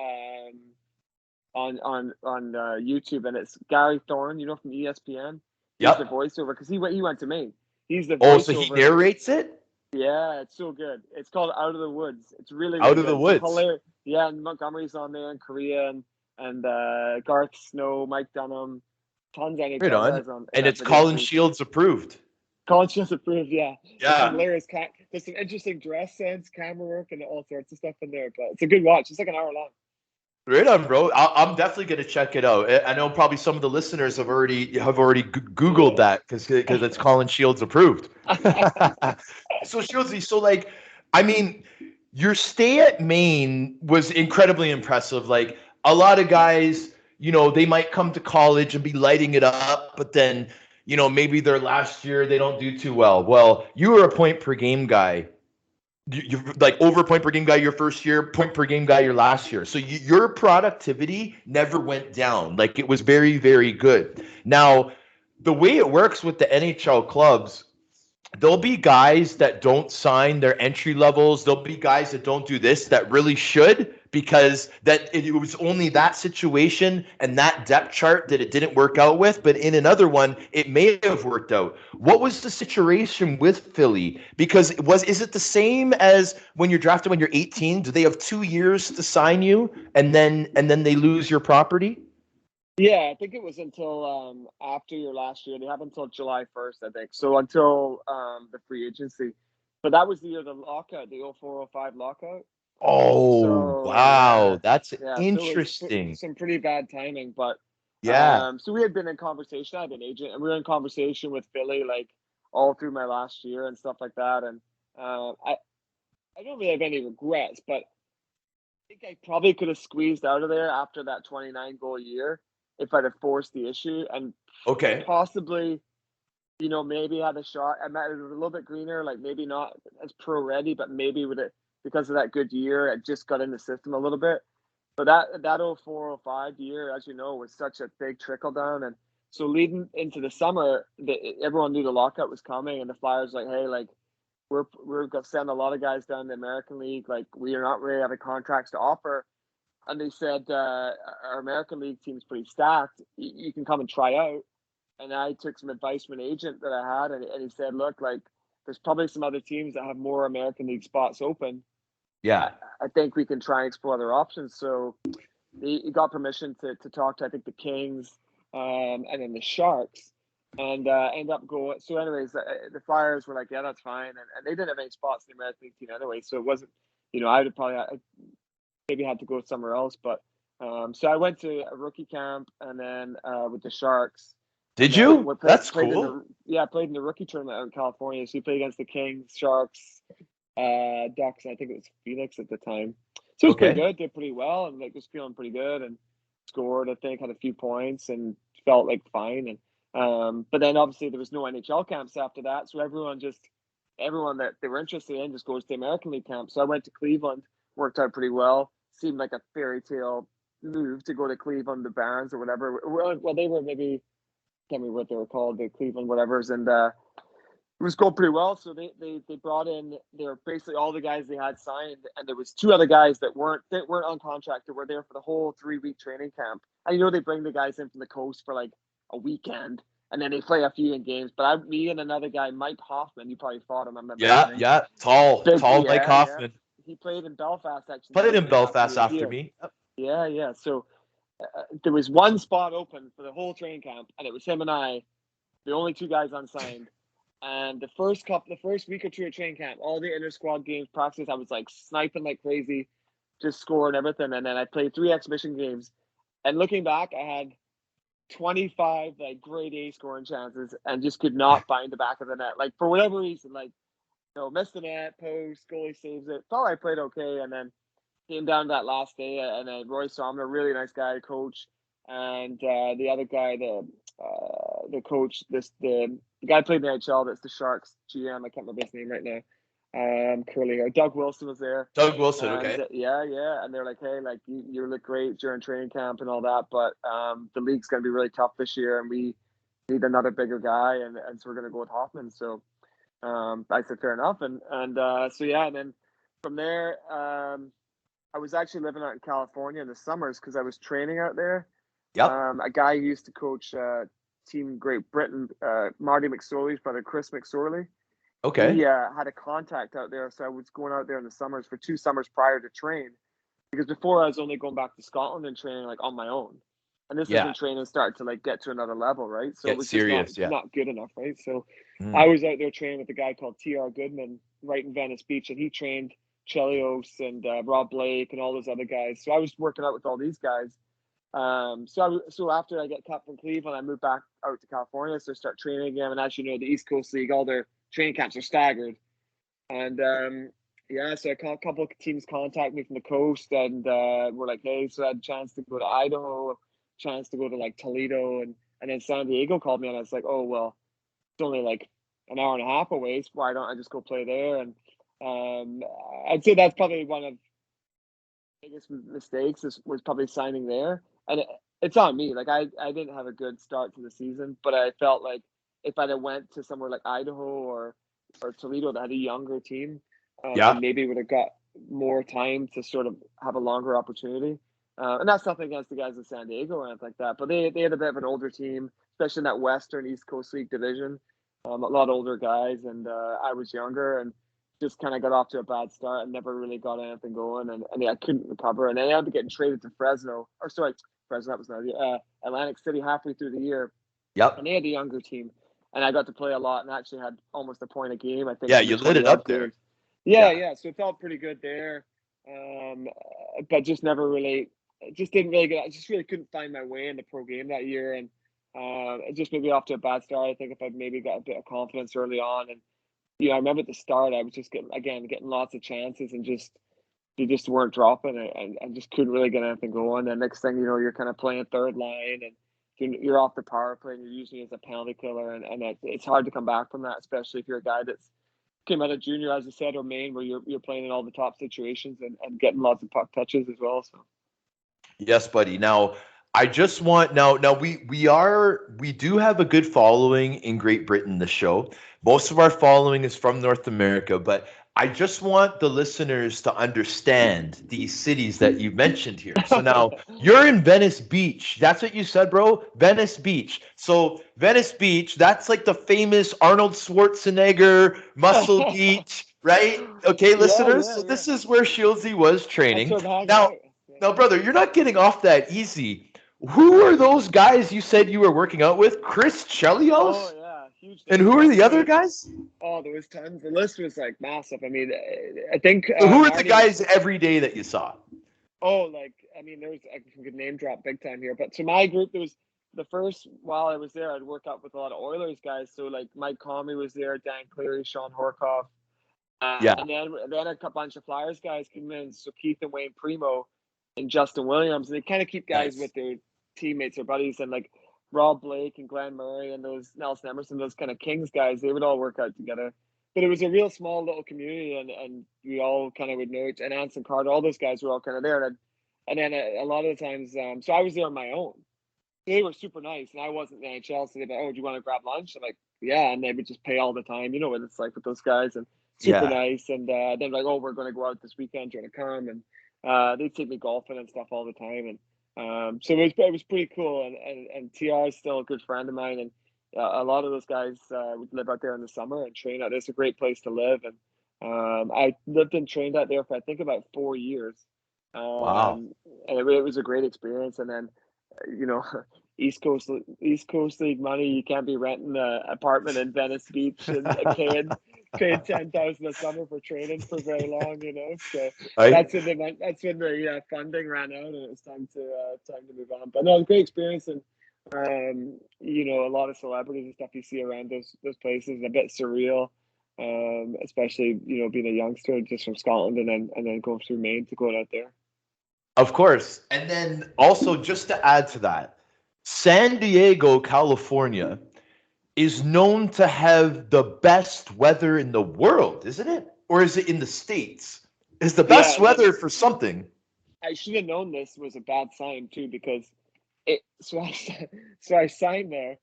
on YouTube, and it's Gary Thorne, from ESPN. He's the voiceover because he went to Maine. He's the voiceover. Oh, so he narrates it? Yeah, it's so good. It's called Out of the Woods. It's really, Out of the Woods. Hilarious. Yeah, and Montgomery's on there, and Korea, and Garth Snow, Mike Dunham, tons of NHL guys on. And it's Colin Sheilds approved. Colin Sheilds approved, yeah. Yeah. Hilarious. There's some interesting dress sense, camera work, and all sorts of stuff in there. But it's a good watch. It's like an hour long. Right on, bro. I'm definitely gonna check it out. I know probably some of the listeners have already Googled that because it's Colin Sheilds approved. So Shieldsy, I mean, your stay at Maine was incredibly impressive. Like a lot of guys, they might come to college and be lighting it up, but then maybe their last year they don't do too well. Well, you were a point per game guy. You're like over point per game guy your first year, point per game guy your last year. So your productivity never went down. Like it was very, very good. Now, the way it works with the NHL clubs, there'll be guys that don't sign their entry levels. There'll be guys that don't do this that really should, because it was only that situation and that depth chart that it didn't work out with. But in another one, it may have worked out. What was the situation with Philly? Because is it the same as when you're drafted when you're 18? Do they have 2 years to sign you and then they lose your property? Yeah, I think it was until after your last year. They have until July 1st, I think. So until the free agency. But that was the year of the lockout, the 04-05 lockout. Oh, so, wow. That's interesting. So some pretty bad timing. But yeah. So we had been in conversation. I had an agent, and we were in conversation with Philly like all through my last year and stuff like that. And I don't really have any regrets, but I think I probably could have squeezed out of there after that 29-goal year if I'd have forced the issue and possibly, maybe had a shot. I might have been a little bit greener, like maybe not as pro ready, but maybe with it because of that good year, I just got in the system a little bit. But that 04-05 year, as you know, was such a big trickle down. And so leading into the summer, everyone knew the lockout was coming, and the Flyers like, hey, like we're going to send a lot of guys down the American League. Like we are not really having contracts to offer. And they said, our American League team's pretty stacked. You can come and try out. And I took some advice from an agent that I had, and he said, look, like, there's probably some other teams that have more American League spots open. Yeah. I think we can try and explore other options. So he got permission to talk to, I think, the Kings and then the Sharks, and end up going. So anyways, the Flyers were like, yeah, that's fine. And they didn't have any spots in the American League team anyway. So it wasn't, I would probably maybe had to go somewhere else. But so I went to a rookie camp and then with the Sharks. Did you? That's cool. Played in the rookie tournament out in California. So you played against the Kings, Sharks, Ducks, and I think it was Phoenix at the time. So it was pretty good. Did pretty well, and like was feeling pretty good, and scored. I think had a few points, and felt like fine. And but then obviously there was no NHL camps after that, so everyone that they were interested in just goes to the American League camp. So I went to Cleveland, worked out pretty well. Seemed like a fairy tale move to go to Cleveland, the Barons or whatever. Well, they were maybe. Can't remember what they were called, the Cleveland whatevers, and it was going pretty well. So they brought in, they were basically all the guys they had signed, and there was 2 other guys that weren't on contract, that were there for the whole 3-week training camp. And they bring the guys in from the coast for like a weekend, and then they play a few in games. But me and another guy, Mike Hoffman, you probably fought him. I remember. Yeah, tall Mike Hoffman. Yeah. He played in Belfast actually. Played in Belfast after me. Yeah. So. There was one spot open for the whole training camp, and it was him and I, the only 2 guys unsigned. And the first week or 2 of training camp, all the inter squad games, practice, I was like sniping like crazy, just scoring everything. And then I played 3 exhibition games. And looking back, I had 25 like grade A scoring chances, and just could not find the back of the net. Like for whatever reason, like missed the net, post, goalie saves it. Thought I played okay, and then came down that last day, and then Roy Somner, really nice guy, coach, and the other guy, the coach, the guy played in the EIHL, that's the Sharks GM. I can't remember his name right now. Curly hair. Doug Wilson was there. Doug Wilson, and, okay. Yeah, and they're like, hey, like you look great during training camp and all that, but the league's going to be really tough this year, and we need another bigger guy, and so we're going to go with Hoffman. So I said fair enough, and so yeah, and then from there. I was actually living out in California in the summers because I was training out there. Yep. A guy who used to coach Team Great Britain, Marty McSorley's brother, Chris McSorley. Okay. He had a contact out there, so I was going out there in the summers for 2 summers prior to train. Because before I was only going back to Scotland and training like on my own. And this is when training started to like get to another level, right? So it was serious, just not good enough, right? So I was out there training with a guy called T.R. Goodman right in Venice Beach, and he trained Chelios and Rob Blake and all those other guys. So I was working out with all these guys. So after I get cut from Cleveland, I moved back out to California, so I start training again. And as you know, the East Coast League, all their training camps are staggered. And so a couple of teams contact me from the coast, and we're like, hey, so I had a chance to go to Idaho, chance to go to like Toledo, and then San Diego called me, and I was like, oh well, it's only like an hour and a half away, so why don't I just go play there? And I'd say that's probably one of the biggest mistakes was probably signing there. And it's on me. Like I didn't have a good start to the season, but I felt like if I'd have went to somewhere like Idaho or Toledo that had a younger team, maybe would have got more time to sort of have a longer opportunity. And that's nothing against the guys in San Diego or anything like that, but they had a bit of an older team, especially in that Western East Coast League division. A lot older guys, and I was younger, and just kind of got off to a bad start and never really got anything going, and I couldn't recover. And I ended up getting traded to Fresno, that was not Atlantic City halfway through the year. Yep. And they had a younger team, and I got to play a lot and actually had almost a point a game, I think. Yeah, you lit it up there. Yeah. So it felt pretty good there, but just never really, just didn't really get. I just really couldn't find my way in the pro game that year, and it just maybe off to a bad start. I think if I'd maybe got a bit of confidence early on, and I remember at the start I was just getting lots of chances, and they just weren't dropping, and just couldn't really get anything going. And next thing you know, you're kind of playing third line, and you're off the power play, and you're using it as a penalty killer, and it's hard to come back from that, especially if you're a guy that's came out of junior, as I said, or Maine, where you're playing in all the top situations and getting lots of puck touches as well. So yes, buddy. Now I just want we do have a good following in Great Britain, the show. Most of our following is from North America, but I just want the listeners to understand these cities that you mentioned here. So now you're in Venice Beach. That's what you said, bro? Venice Beach. So Venice Beach, that's like the famous Arnold Schwarzenegger Muscle Beach, right? Okay, listeners. So Yeah. this is where Shieldsy was That's training. where I'm hanging Now, out. Yeah. now, brother, you're not getting off that easy. Who are those guys you said you were working out with? Chris Oh Chelios? yeah, huge And name who are drop. the other guys? Oh, there was tons. The list was like massive. I mean, I think So who are the Marty. guys every day that you saw? Oh, like I mean, there's I could name drop big time here. But to my group, there was the first while I was there, I'd work out with a lot of Oilers guys. So like Mike Conley was there, Dan Cleary, Sean Horkoff, Yeah. and then a bunch of Flyers guys came in. So Keith and Wayne Primo and Justin Williams, and they kind of keep guys Nice. with their teammates or buddies, and like Rob Blake and Glenn Murray and those Nelson Emerson, those kind of Kings guys, they would all work out together. But it was a real small little community, and we all kind of would know each. And Anson Carter, all those guys were all kind of there, and then a lot of the times, so I was there on my own. They were super nice, and I wasn't in the NHL, so they'd be like, "Oh, do you want to grab lunch?" I'm like, "Yeah," and they would just pay all the time. You know what it's like with those guys, and super Yeah. nice. And then like, "Oh, we're going to go out this weekend. Do you want to come?" And they'd take me golfing and stuff all the time, and so it was pretty cool. And TR is still a good friend of mine, and a lot of those guys would live out there in the summer and train out. It's a great place to live, and I lived and trained out there for I think about 4 years. Wow. And it was a great experience. And then, you know, East Coast League money. You can't be renting an apartment in Venice Beach and paying 10,000 a summer for training for very long. You know, so I that's when the funding ran out, and it was time to move on. But no, it was a great experience, and you know, a lot of celebrities and stuff you see around those places, a bit surreal. Especially, you know, being a youngster just from Scotland and then going through Maine to go out there. Of course. And then also just to add to that, San Diego, California is known to have the best weather in the world, isn't it? Or is it in the States? Is the best Yeah, weather for something? I should have known this was a bad sign too, because it. So I signed there,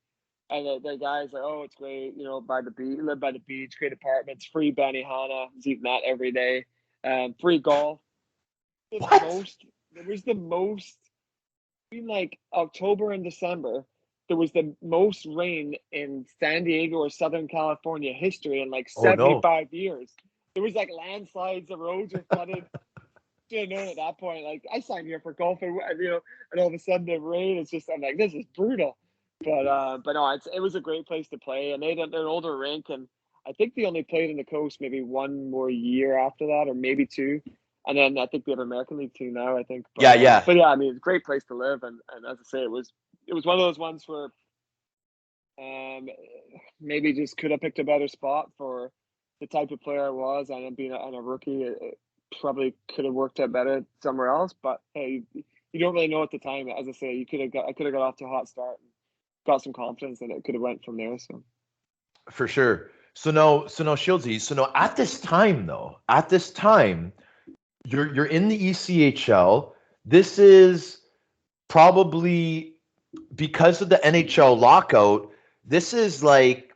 and the guy's like, "Oh, it's great, you know, by the beach, live by the beach, great apartments, free Benihana, I was eating that every day, free golf." The What? most there was the most between like October and December. There was the most rain in San Diego or Southern California history in like Oh no. 75 years. There was like landslides, the roads were flooded. Should have known at that point. Like I signed here for golf, and you know, and all of a sudden the rain. It's just I'm like, this is brutal. But no, it was a great place to play, and they had an older rink, and I think they only played in the coast maybe one more year after that, or maybe two, and then I think they have an American League team now. I think, Yeah, yeah. but yeah, I mean, it's a great place to live, and as I say, it was one of those ones where maybe just could have picked a better spot for the type of player I was, and being a rookie, it probably could have worked out better somewhere else. But hey, you don't really know at the time. As I say, I could have got off to a hot start and got some confidence, and it could have went from there. So For sure. So no, Shieldsy. So no, at this time, you're in the ECHL. This is probably because of the NHL lockout. This is like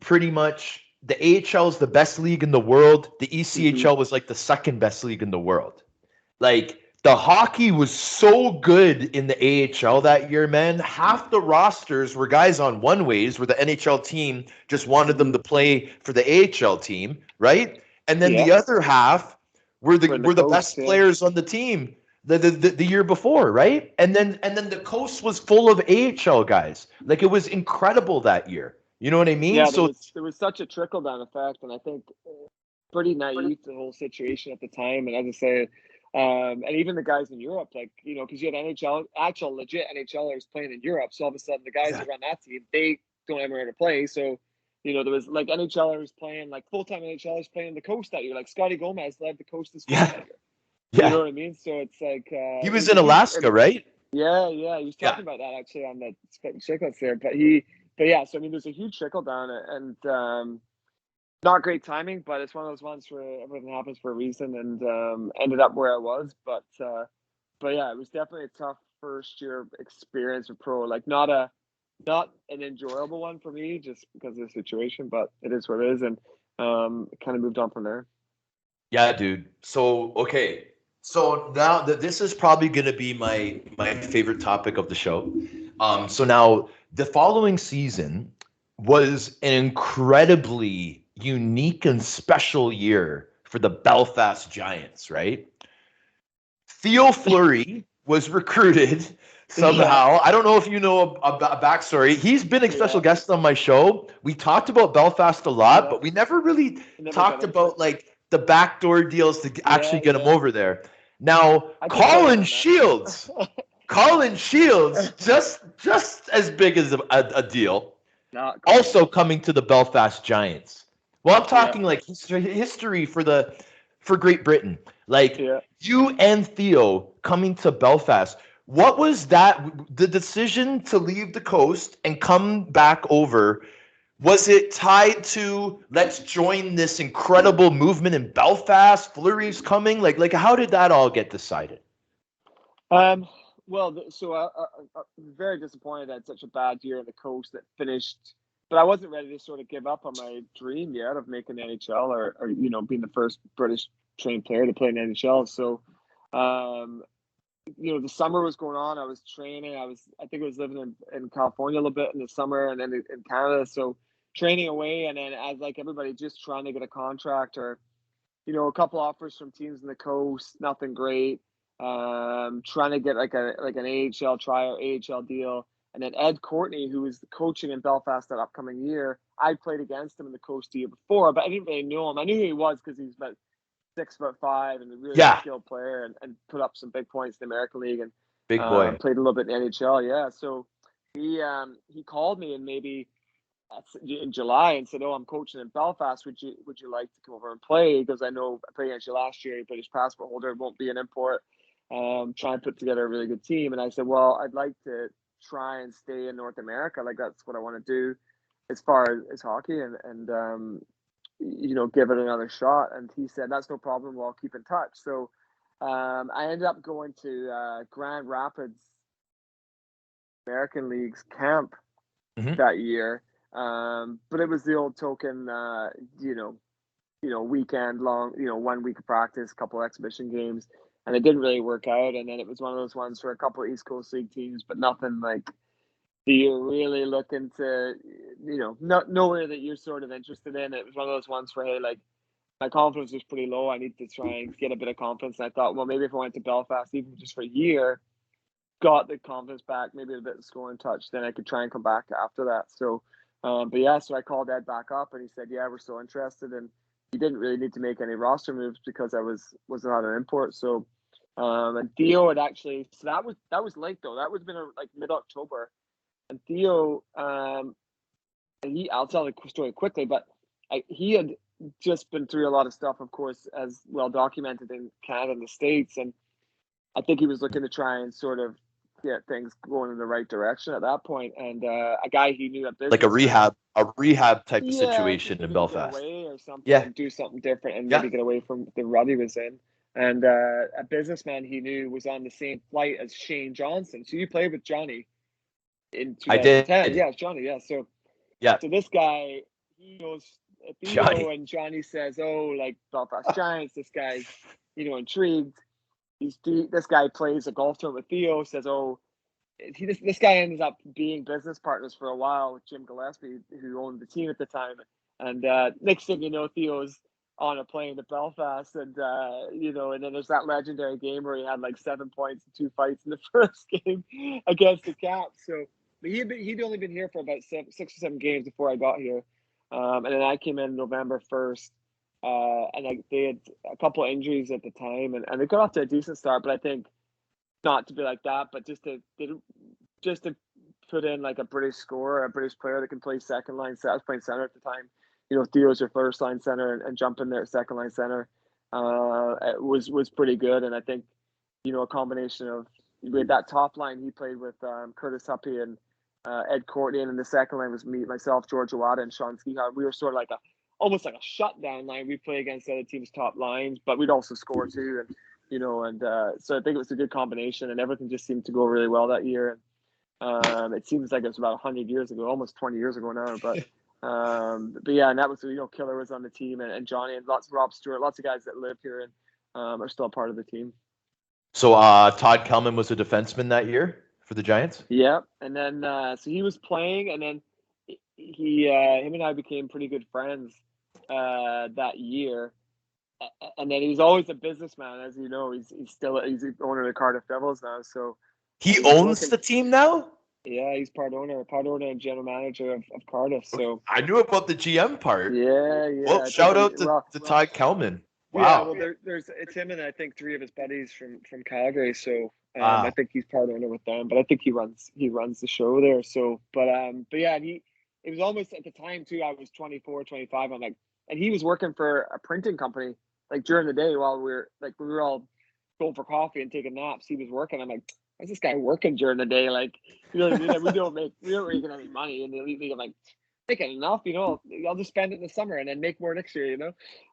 pretty much the AHL is the best league in the world. The ECHL was like the second best league in the world. Like the hockey was so good in the AHL that year, man. Half the rosters were guys on one ways where the NHL team just wanted them to play for the AHL team, right? And then yeah, the other half were we're in the the coast. best Yeah, players on the team the year before, right? And then the coast was full of AHL guys. Like it was incredible that year. You know what I mean? yeah. So There was such a trickle down effect, and I think pretty naive to the whole situation at the time. And as I say, and even the guys in Europe, like, you know, because you had actual legit NHLers playing in Europe. So all of a sudden, the guys yeah, that run that team, they don't have anywhere to play. So, you know, there was like NHLers playing, like full time NHLers playing the coast that year. Like Scotty Gomez led the coast this coast yeah, that year. You know yeah. what I mean? So it's like He it was was a in huge. Alaska, right? Yeah, he was Yeah. talking about that actually on the Chicklets there. But yeah, so I mean, there's a huge trickle down, and not great timing, but it's one of those ones where everything happens for a reason, and ended up where I was. But yeah, it was definitely a tough first year experience with pro. Like not an enjoyable one for me, just because of the situation, but it is what it is, and kind of moved on from there. Yeah, dude. So, okay. So now this is probably going to be my favorite topic of the show. So now the following season was an incredibly unique and special year for the Belfast Giants, right? Theo Fleury was recruited Yeah, somehow. I don't know if you know a backstory. He's been a special yeah, guest on my show. We talked about Belfast a lot, yeah. but we never really I never got talked into it. about like the backdoor deals to actually Yeah, get him yeah. over there. Now, I could fill you in on Colin Shields, that. just as big as a deal, Not quite. also coming to the Belfast Giants. Well, I'm Yeah, talking like history for Great Britain. Like yeah. you and Theo coming to Belfast. What was that? The decision to leave the coast and come back over, was it tied to let's join this incredible movement in Belfast? Fleury's coming. Like how did that all get decided? Um. Well, so I'm very disappointed I had such a bad year on the coast that finished, but I wasn't ready to sort of give up on my dream yet of making the NHL or being the first British trained player to play in the NHL. So, um, the summer was going on. I was training. I think I was living in California a little bit in the summer and then in Canada. So training away and then as like everybody just trying to get a contract or, a couple offers from teams in the coast, nothing great. Trying to get like an AHL try or AHL deal. And then Ed Courtney, who was coaching in Belfast that upcoming year, I played against him in the coast the year before, but I didn't really know him. I knew who he was because he's about 6'5" and a really Yeah, skilled player and put up some big points in the American League and big boy. played a little bit in the NHL. Yeah, so he called me and maybe in July and said, "Oh, I'm coaching in Belfast. Would you like to come over and play? Because I know I played against you last year. You're a British passport holder. It won't be an import. Try and put together a really good team." And I said, "Well, I'd like to try and stay in North America. Like that's what I want to do as far as hockey and give it another shot." And he said, "That's no problem. We'll keep in touch." So I ended up going to Grand Rapids American League's camp Mhm. that year. But it was the old token, weekend long, 1 week of practice, couple of exhibition games, and it didn't really work out. And then it was one of those ones for a couple of East Coast League teams, but nothing like that you're really looking to, nowhere that you're sort of interested in. It was one of those ones where, hey, like my confidence was pretty low. I need to try and get a bit of confidence. And I thought, well, maybe if I went to Belfast, even just for a year, got the confidence back, maybe a bit of scoring touch, then I could try and come back after that. So, but yeah, so I called Ed back up and he said, yeah, we're still interested. And he didn't really need to make any roster moves because I was not an import. So, and Theo had actually, so that was late though. That was been like mid October. And Theo, and I'll tell the story quickly, but he had just been through a lot of stuff, of course, as well documented in Canada and the States. And I think he was looking to try and sort of get things going in the right direction at that point. And a guy he knew, a Like a businessman, rehab type of yeah, just situation in maybe to get Belfast. away or something Yeah, and do something different and yeah, maybe get away from the rut he was in. And a businessman he knew was on the same flight as Shane Johnson. So you played with Johnny in I 2010. did. Yeah, it's Johnny. Yeah. So Yeah, this guy, he goes, Theo, Johnny. and Johnny says, "Oh, like Belfast Giants, this guy's, intrigued. This guy plays a golf tournament with Theo, says, oh, this guy ends up being business partners for a while with Jim Gillespie, who owned the team at the time. And next thing you know, Theo's on a plane to Belfast, and and then there's that legendary game where he had like 7 points and 2 fights in the first game against the Caps. So but he'd only been here for about 6 or 7 games before I got here, and then I came in November 1st. And they had a couple of injuries at the time, and they got off to a decent start. But I think not to be like that, but just to put in like a British scorer, a British player that can play second line. So I was playing center at the time. Theo's your first line center, and jump in there at second line center it was pretty good. And I think a combination of with that top line he played with Curtis Huppy and Ed Courtney, and then the second line was me, myself, George Iwata, and Sean Skihar. We were sort of like almost like a shutdown line. We play against the other team's top lines, but we'd also score too. And so I think it was a good combination, and everything just seemed to go really well that year. And it seems like it was about 100 years ago, almost 20 years ago now. But But yeah, and that was, Killer was on the team, and Johnny, and Rob Stewart, lots of guys that live here and are still part of the team. So Todd Kelman was a defenseman that year for the Giants? Yeah, and then so he was playing, and then him and I became pretty good friends that year. And then he's always a businessman, as you know. He's the owner of the Cardiff Devils now. So he owns the team now? Yeah, he's part owner and general manager of Cardiff. So I knew about the GM part. Yeah. Well, shout out to Todd Kelman. Wow. Yeah, well, it's him and I think 3 of his buddies from Calgary. So I think he's part owner with them, but I think he runs the show there. So, but yeah, and it was almost at the time too. I was 24, 25. I'm like, and he was working for a printing company like during the day while we were all going for coffee and taking naps. He was working. I'm like, why's this guy working during the day? Like, you know what I mean? We don't make any money in the elite league. I'm like, making enough, I'll just spend it in the summer and then make more next year,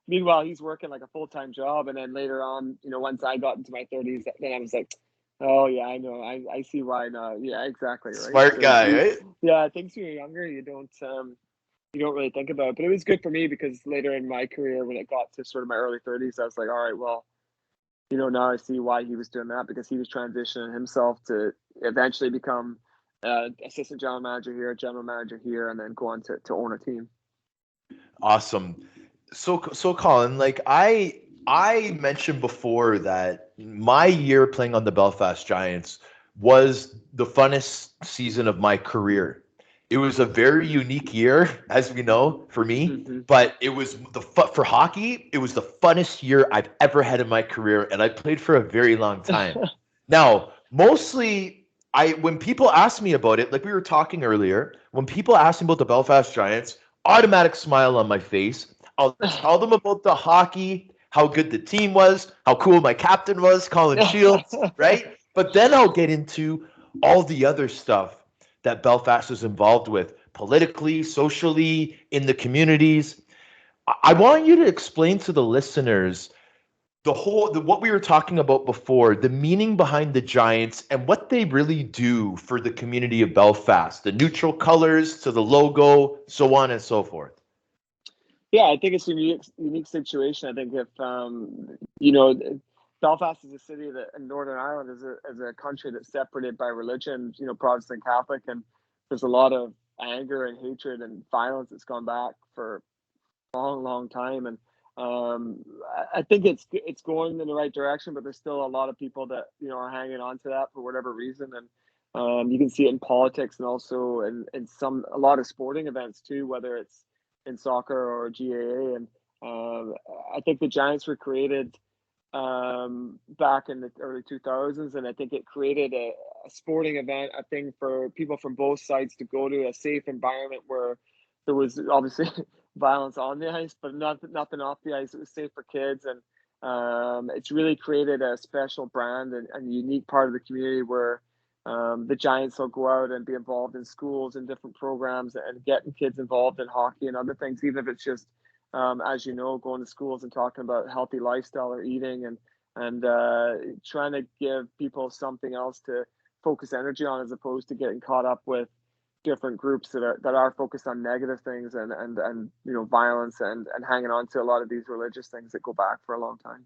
Meanwhile, he's working like a full-time job. And then later on, once I got into my 30s, then I was like, oh yeah, I know. I see why now. Yeah, exactly. Right. Smart guy, right? Yeah, I think when you're younger, you don't really think about it. But it was good for me because later in my career, when it got to sort of my early 30s, I was like, all right, well, now I see why he was doing that, because he was transitioning himself to eventually become assistant general manager here, and then go on to own a team. Awesome. So Colin, like I mentioned before that my year playing on the Belfast Giants was the funnest season of my career. It was a very unique year, as we know, for me, but it was for hockey, it was the funnest year I've ever had in my career, and I played for a very long time. Now, mostly when people ask me about it, like we were talking earlier, when people ask me about the Belfast Giants, automatic smile on my face. I'll tell them about the hockey, how good the team was, how cool my captain was, Colin Sheilds, right? But then I'll get into all the other stuff that Belfast is involved with politically, socially, in the communities. I want you to explain to the listeners what we were talking about before, the meaning behind the Giants and what they really do for the community of Belfast, the neutral colors to the logo, so on and so forth. Yeah, I think it's a unique situation. I think if Belfast is a city that in Northern Ireland is a country that's separated by religion, Protestant, Catholic, and there's a lot of anger and hatred and violence that's gone back for a long, long time. And I think it's going in the right direction, but there's still a lot of people that are hanging on to that for whatever reason. And you can see it in politics and also in a lot of sporting events too, whether it's in soccer or GAA. And I think the Giants were created back in the early 2000s, and I think it created a sporting event, a thing for people from both sides to go to, a safe environment where there was obviously violence on the ice, but nothing off the ice. It was safe for kids, and it's really created a special brand and a unique part of the community where the Giants will go out and be involved in schools and different programs and getting kids involved in hockey and other things, even if it's just, as you know, going to schools and talking about healthy lifestyle or eating and trying to give people something else to focus energy on, as opposed to getting caught up with different groups that are focused on negative things and violence and hanging on to a lot of these religious things that go back for a long time.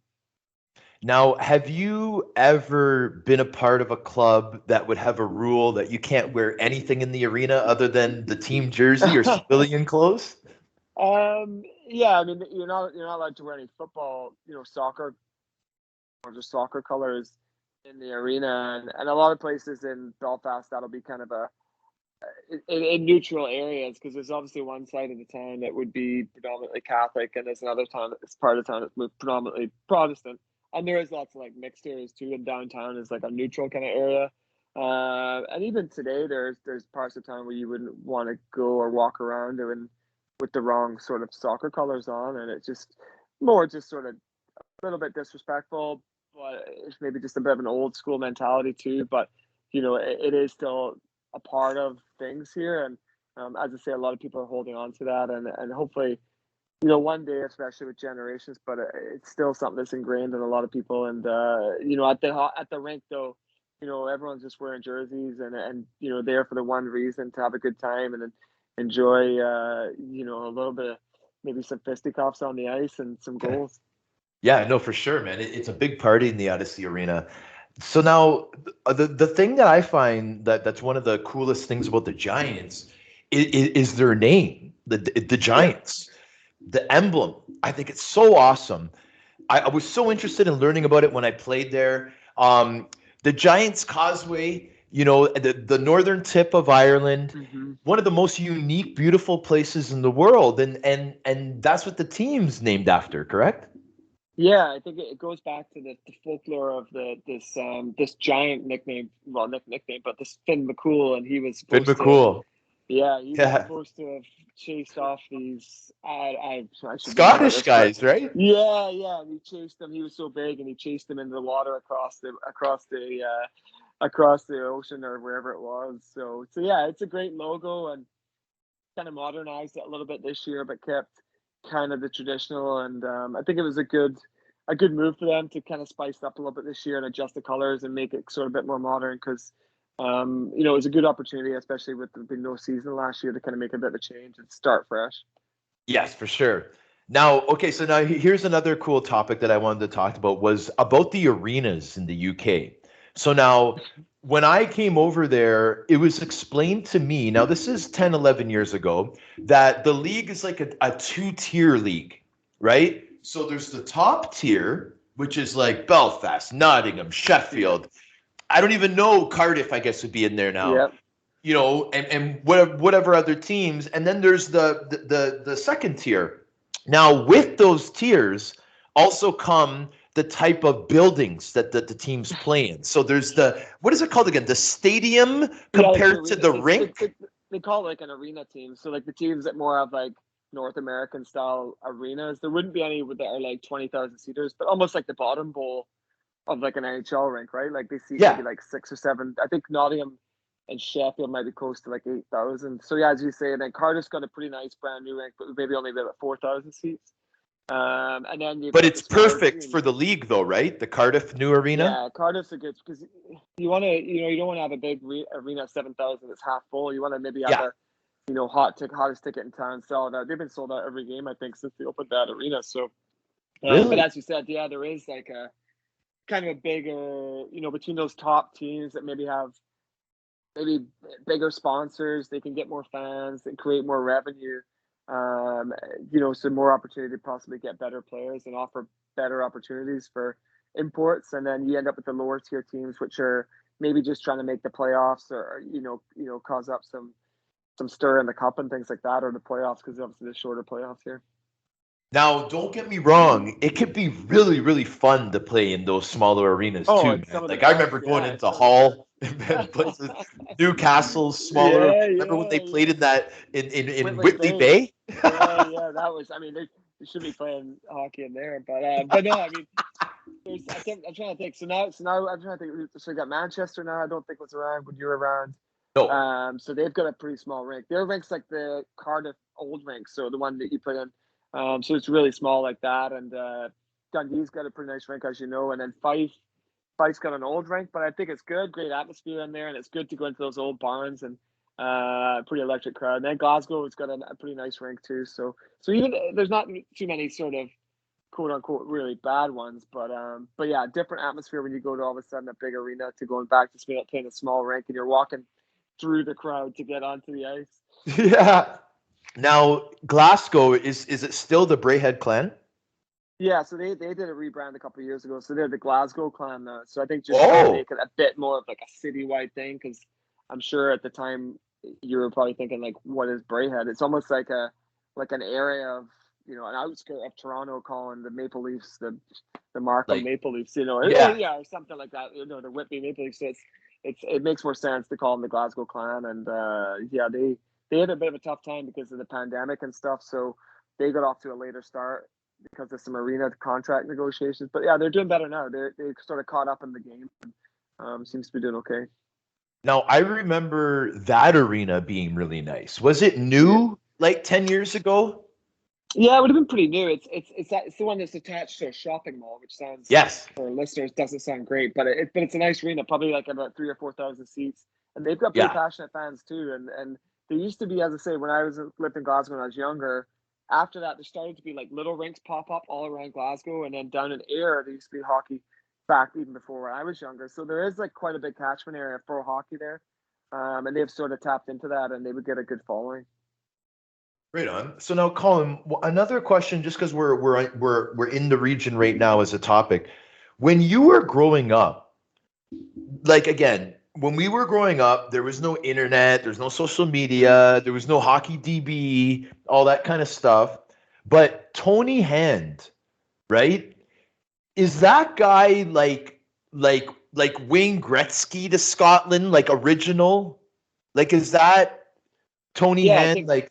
Now, have you ever been a part of a club that would have a rule that you can't wear anything in the arena other than the team jersey or civilian clothes? Yeah, I mean, you're not allowed to wear any football, soccer or just soccer colors in the arena, and a lot of places in Belfast that'll be kind of in neutral areas, because there's obviously one side of the town that would be predominantly Catholic, and there's another town that's part of the town that's predominantly Protestant. And there is lots of like mixed areas too, and downtown is like a neutral kind of area. And even today, there's parts of town where you wouldn't want to go or walk around with the wrong sort of soccer colors on, and it's just sort of a little bit disrespectful, but it's maybe just a bit of an old school mentality too. But it is still a part of things here, and as I say, a lot of people are holding on to that, and hopefully, one day, especially with generations, but it's still something that's ingrained in a lot of people. And at the rink though, everyone's just wearing jerseys and there for the one reason, to have a good time. And then enjoy a little bit of maybe some fisticuffs on the ice and some goals. Yeah, no, for sure, man. It's a big party in the Odyssey Arena. So now, the thing that I find that's one of the coolest things about the Giants is their name, the Giants, the emblem. I think it's so awesome. I was so interested in learning about it when I played there. The Giants Causeway, the northern tip of Ireland, one of the most unique, beautiful places in the world, and that's what the team's named after, correct? Yeah, I think it goes back to the folklore of this giant nickname, well, nickname, but this Finn McCool, and he was Finn supposed to, McCool. yeah, he was Yeah. supposed to have chased off these I should Scottish this, guys, right? Yeah, and he chased them. He was so big, and he chased them into the water across the ocean or wherever it was. So yeah, it's a great logo, and kind of modernized it a little bit this year, but kept kind of the traditional. And I think it was a good move for them to kind of spice up a little bit this year and adjust the colors and make it sort of a bit more modern, because it was a good opportunity, especially with there being no season last year, to kind of make a bit of a change and start fresh. Yes, for sure. Now, okay, so now here's another cool topic that I wanted to talk about was about the arenas in the UK. So now, when I came over there, it was explained to me, now this is 10, 11 years ago, that the league is like a two-tier league, right? So there's the top tier, which is like Belfast, Nottingham, Sheffield. I don't even know Cardiff, I guess, would be in there now. Yep. And whatever other teams, and then there's the second tier. Now, with those tiers also come the type of buildings that the teams play in. So there's what is it called again? The stadium compared to the rink? They call it like an arena team. So like the teams that more have like North American style arenas, there wouldn't be any that are like 20,000 seaters, but almost like the bottom bowl of like an NHL rink, right? Like they see maybe like 6 or 7. I think Nottingham and Sheffield might be close to like 8,000. So yeah, as you say, and then Cardiff's got a pretty nice brand new rink, but maybe only about 4,000 seats. And then but it's perfect for the league, though, right? The Cardiff new arena. Yeah, Cardiff's a good, because you want to, you don't want to have a big arena 7,000 that's half full. You want to maybe have a hottest ticket in town sell it out. They've been sold out every game, I think, since they opened that arena. So, really? But as you said, yeah, there is like a kind of a bigger, between those top teams that maybe have maybe bigger sponsors, they can get more fans and create more revenue. So more opportunity to possibly get better players and offer better opportunities for imports. And then you end up with the lower tier teams, which are maybe just trying to make the playoffs or cause up some stir in the cup and things like that, or the playoffs, because obviously the shorter playoffs here. Now, don't get me wrong. It could be really, really fun to play in those smaller arenas too, man. Like I remember going into Hull and places, Newcastle's smaller. Remember when they played in that in Whitley Bay? Yeah, that was. I mean, they should be playing hockey in there, but no, I mean, I'm trying to think. So now I'm trying to think. So we got Manchester now. I don't think was around when you were around. No. So they've got a pretty small rink. Their rink's like the Cardiff old rink, so the one that you put in. So it's really small like that. And Dundee's got a pretty nice rink, as you know. And then Fife's got an old rink, but I think it's good. Great atmosphere in there, and it's good to go into those old barns and pretty electric crowd. And then Glasgow's got a pretty nice rink too. So even there's not too many sort of quote unquote really bad ones, but yeah, different atmosphere when you go to all of a sudden a big arena to going back to playing a small rink, and you're walking through the crowd to get onto the ice. Yeah. Now, Glasgow, is it still the Braehead clan? Yeah, so they did a rebrand a couple of years ago. So they're the Glasgow clan now. So I think just to make it a bit more of like a citywide thing, because I'm sure at the time you were probably thinking like, what is Braehead? It's almost like an area of an outskirt of Toronto, calling the Maple Leafs the Markham Maple Leafs, or something like that. The Whitby Maple Leafs. So it makes more sense to call them the Glasgow clan. And they had a bit of a tough time because of the pandemic and stuff. So they got off to a later start because of some arena contract negotiations. But yeah, they're doing better now. They sort of caught up in the game. And, seems to be doing okay. Now, I remember that arena being really nice. Was it new like 10 years ago? Yeah, it would have been pretty new. It's the one that's attached to a shopping mall, which sounds, for listeners, doesn't sound great, but it's a nice arena, probably like about 3,000 or 4,000 seats, and they've got pretty passionate fans too. And there used to be, as I say, when I lived in Glasgow when I was younger. After that, there started to be like little rinks pop up all around Glasgow, and then down in Ayr there used to be hockey back even before when I was younger. So there is like quite a big catchment area for hockey there, and they've sort of tapped into that, and they would get a good following. Right on. So now, Colin, another question, just because we're in the region right now as a topic. When you were growing up, like again, when we were growing up, there was no internet, there's no social media, there was no hockey DB, all that kind of stuff. But Tony Hand, right? Is that guy like Wayne Gretzky to Scotland, like original? Like, is that Tony Yeah, I Hand? think. Like,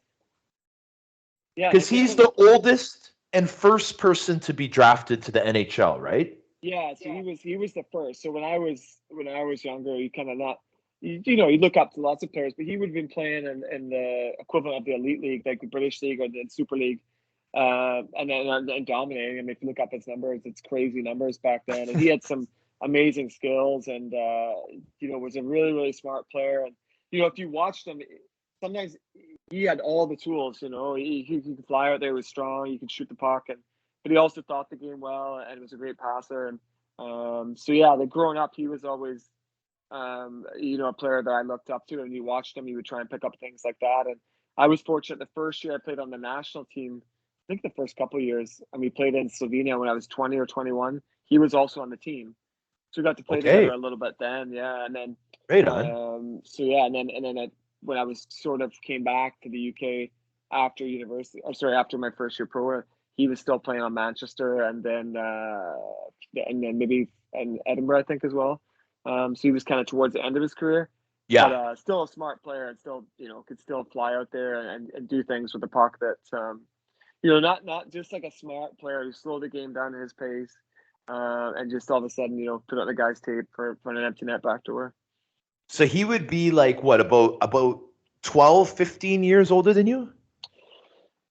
Yeah, because I he's think. the oldest and first person to be drafted to the NHL, right? Yeah, so he was the first. So when I was younger, you kind of not, you look up to lots of players, but he would have been playing in the equivalent of the Elite League, like the British League or the Super League, and dominating. I mean, if you look up his numbers, it's crazy numbers back then. And he had some amazing skills, and was a really really smart player. And if you watched him, sometimes he had all the tools. He could fly out there, was strong. He could shoot the puck, but he also thought the game well and was a great passer. And so yeah, growing up, he was always a player that I looked up to. And you watched him, he would try and pick up things like that. And I was fortunate the first year I played on the national team. I think the first couple of years, and we played in Slovenia when I was 20 or 21. He was also on the team, so we got to play together Okay, a little bit then. Yeah, and then right on. so yeah, and then when I was sort of came back to the UK after university, or sorry, after my first year pro, he was still playing on Manchester, and then maybe in Edinburgh, I think, as well. So he was kind of towards the end of his career, but Yeah. still a smart player, and still could still fly out there and do things with the puck that not just like a smart player who slowed the game down to his pace, and just all of a sudden put out the guy's tape for an empty net backdoor. So he would be like what, about 12, 15 years older than you?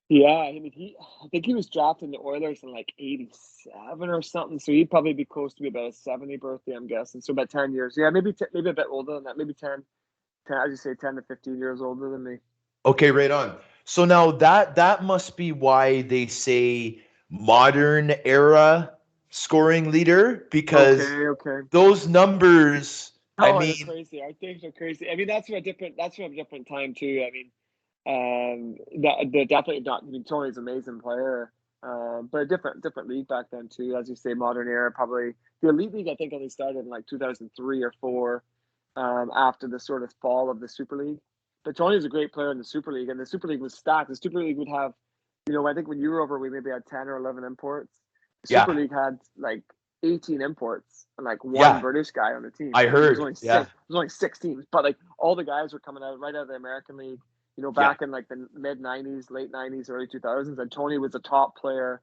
Yeah, I mean, I think he was drafted in the Oilers in like '87 or something, so he'd probably be close to be about a 70 birthday, I'm guessing. So about 10 years. Yeah, maybe a bit older than that. Maybe 10, as you say, 10 to 15 years older than me. Okay, right on. So now that must be why they say modern era scoring leader, because Okay, okay. those numbers, I Oh, they're mean, crazy. Our things are crazy. I mean, that's from a different time too. I mean, they're definitely not. I mean, Tony's an amazing player, but a different league back then too. As you say, modern era. Probably the elite league. I think only started in like 2003 or four, after the sort of fall of the Super League. But Tony's a great player in the Super League, and the Super League was stacked. The Super League would have, I think when you were over, we maybe had 10 or 11 imports. The Super yeah, League had like 18 imports and like one yeah, British guy on the team. I There was heard. only Yeah, six. There was only six teams, but like all the guys were coming out right out of the American League. yeah. Back in like the mid '90s, late '90s, early 2000s, and Tony was a top player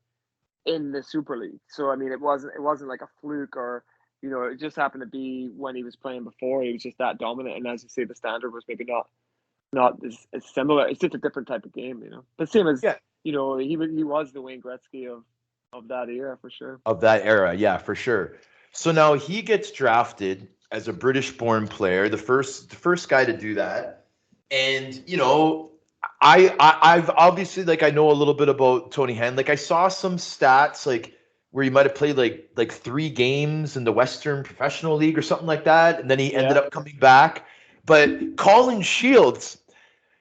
in the Super League. So I mean, it wasn't like a fluke, or it just happened to be when he was playing before. He was just that dominant, and as you say, the standard was maybe not as similar. It's just a different type of game, But same as Yeah, he was the Wayne Gretzky of that era for sure. of that era. Yeah, for sure. So now he gets drafted as a British-born player, the first guy to do that. And I've obviously, like, I know a little bit about Tony Hand. Like, I saw some stats like where he might have played like 3 games in the Western Professional League or something like that, and then he ended Yeah. up coming back. But Colin Shields,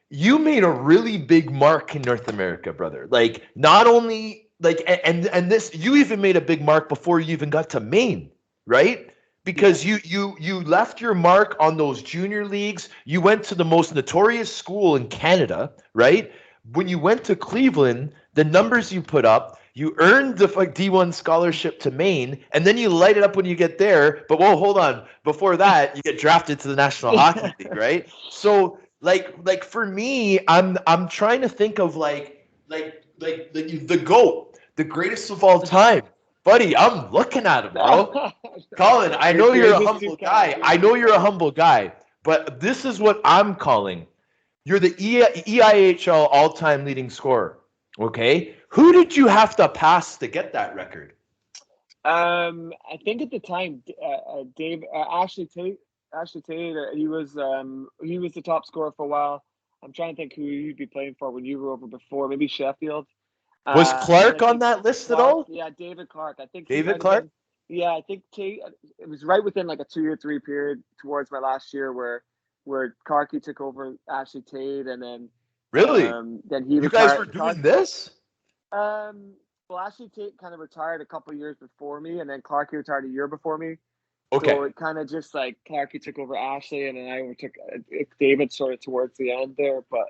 you made a really big mark in North America, brother. Like, not only like, and this, you even made a big mark before you even got to Maine, right? Yeah. Because you left your mark on those junior leagues. You went to the most notorious school in Canada, right? When you went to Cleveland, the numbers you put up, you earned the D1 scholarship to Maine, and then you light it up when you get there. But whoa, hold on. Before that, you get drafted to the National Hockey League, right? So like for me, I'm trying to think of like the GOAT, the greatest of all time. Buddy, I'm looking at him, bro. Colin, I know you're a Greatest humble soup can, guy. I greatest know soup you're a can. humble guy, but this is what I'm calling. You're the EIHL all-time leading scorer. Okay? Who did you have to pass to get that record? I think at the time, Dave Ashley Tate, he was the top scorer for a while. I'm trying to think who you'd be playing for when you were over before. Maybe Sheffield. Was And then I Clark on think that list at Clark, all? yeah, David Clark. I think he David might have Clark? been. Yeah, I think it was right within like a 2 or 3 period towards my last year where Clarkey took over Ashley Tate, and Really? then he You guys retired. were doing this? Well, Ashley Tate kind of retired a couple years before me, and then Clarkey retired a year before me. Okay. So it kind of just like Clarkey took over Ashley, and then I overtook David sort of towards the end there. But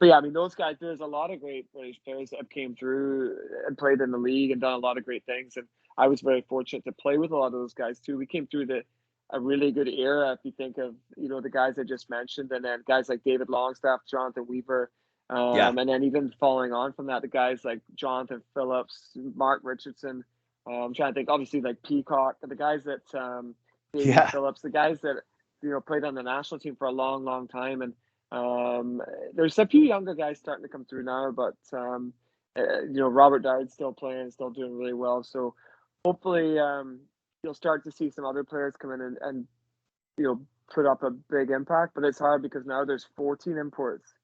yeah, I mean, those guys. There's a lot of great British players that came through and played in the league and done a lot of great things. And I was very fortunate to play with a lot of those guys too. We came through a really good era. If you think of the guys I just mentioned, and then guys like David Longstaff, Jonathan Weaver, Yeah. and then even following on from that, the guys like Jonathan Phillips, Mark Richardson. I'm trying to think, obviously, like Peacock, the guys that David Yeah. Phillips, the guys that played on the national team for a long, long time, and there's a few younger guys starting to come through now, but Robert Dard's still playing, still doing really well. So hopefully, you'll start to see some other players come in and put up a big impact. But it's hard because now there's 14 imports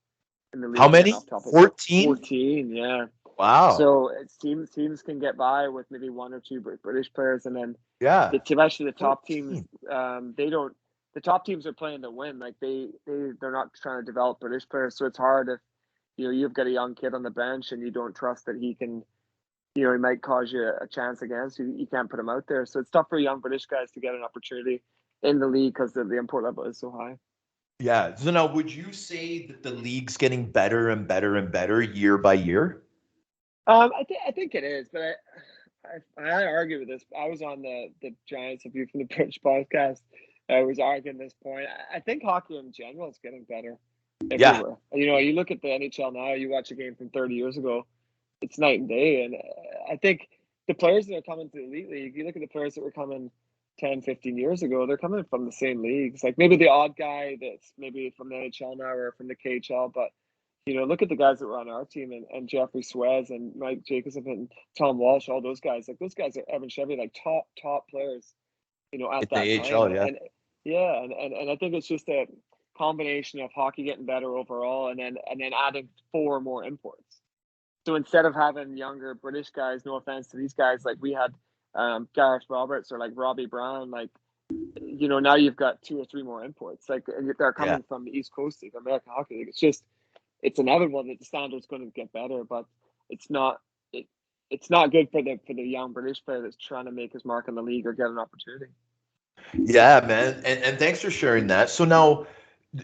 in the league. How many? Off top of 14? 14, yeah. Wow. So teams can get by with maybe 1 or 2 British players, and then Yeah. especially the top 14. teams, they don't. The top teams are playing to win. Like they're not trying to develop British players. So it's hard if you've got a young kid on the bench and you don't trust that he can. He might cause you a chance against you. You can't put him out there. So it's tough for young British guys to get an opportunity in the league because the import level is so high. Yeah. So now, would you say that the league's getting better and better and better year by year? I think it is, but I argue with this. I was on the Giants of You from the British podcast. I was arguing this point. I think hockey in general is getting better everywhere. Yeah. You look at the NHL now. You watch a game from 30 years ago. It's night and day. And I think the players that are coming to the elite league. You look at the players that were coming 10, 15 years ago. They're coming from the same leagues. Like maybe the odd guy that's maybe from the NHL now or from the KHL, but. Look at the guys that were on our team and Jeffrey Suez and Mike Jacobson and Tom Walsh, all those guys. Like those guys are Evan Chevy, like top players, at It's that the time. AHL, yeah. And I think it's just a combination of hockey getting better overall and then adding 4 more imports. So instead of having younger British guys, no offense to these guys, like we had Gareth Roberts or like Robbie Brown, like now you've got 2 or 3 more imports. Like and they're coming from the East Coast League, American Hockey League. It's inevitable that the standard's going to get better, but it's not good for the young British player that's trying to make his mark in the league or get an opportunity. Yeah, man. And thanks for sharing that. So now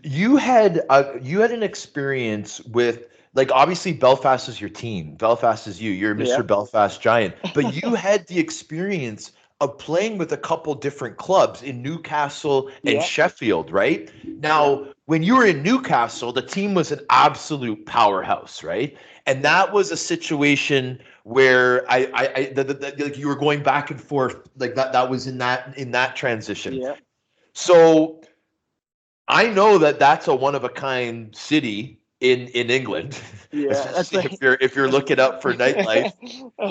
you had an experience with, like, obviously Belfast is your team. Belfast is you. You're Mr. Yeah. Belfast Giant. But you had the experience of playing with a couple different clubs in Newcastle and Sheffield, right? Now, when you were in Newcastle, the team was an absolute powerhouse, right? And that was a situation where like you were going back and forth, like that was in that transition. Yeah. So I know that that's a one of a kind city in England. Yeah, that's if you're looking up for nightlife.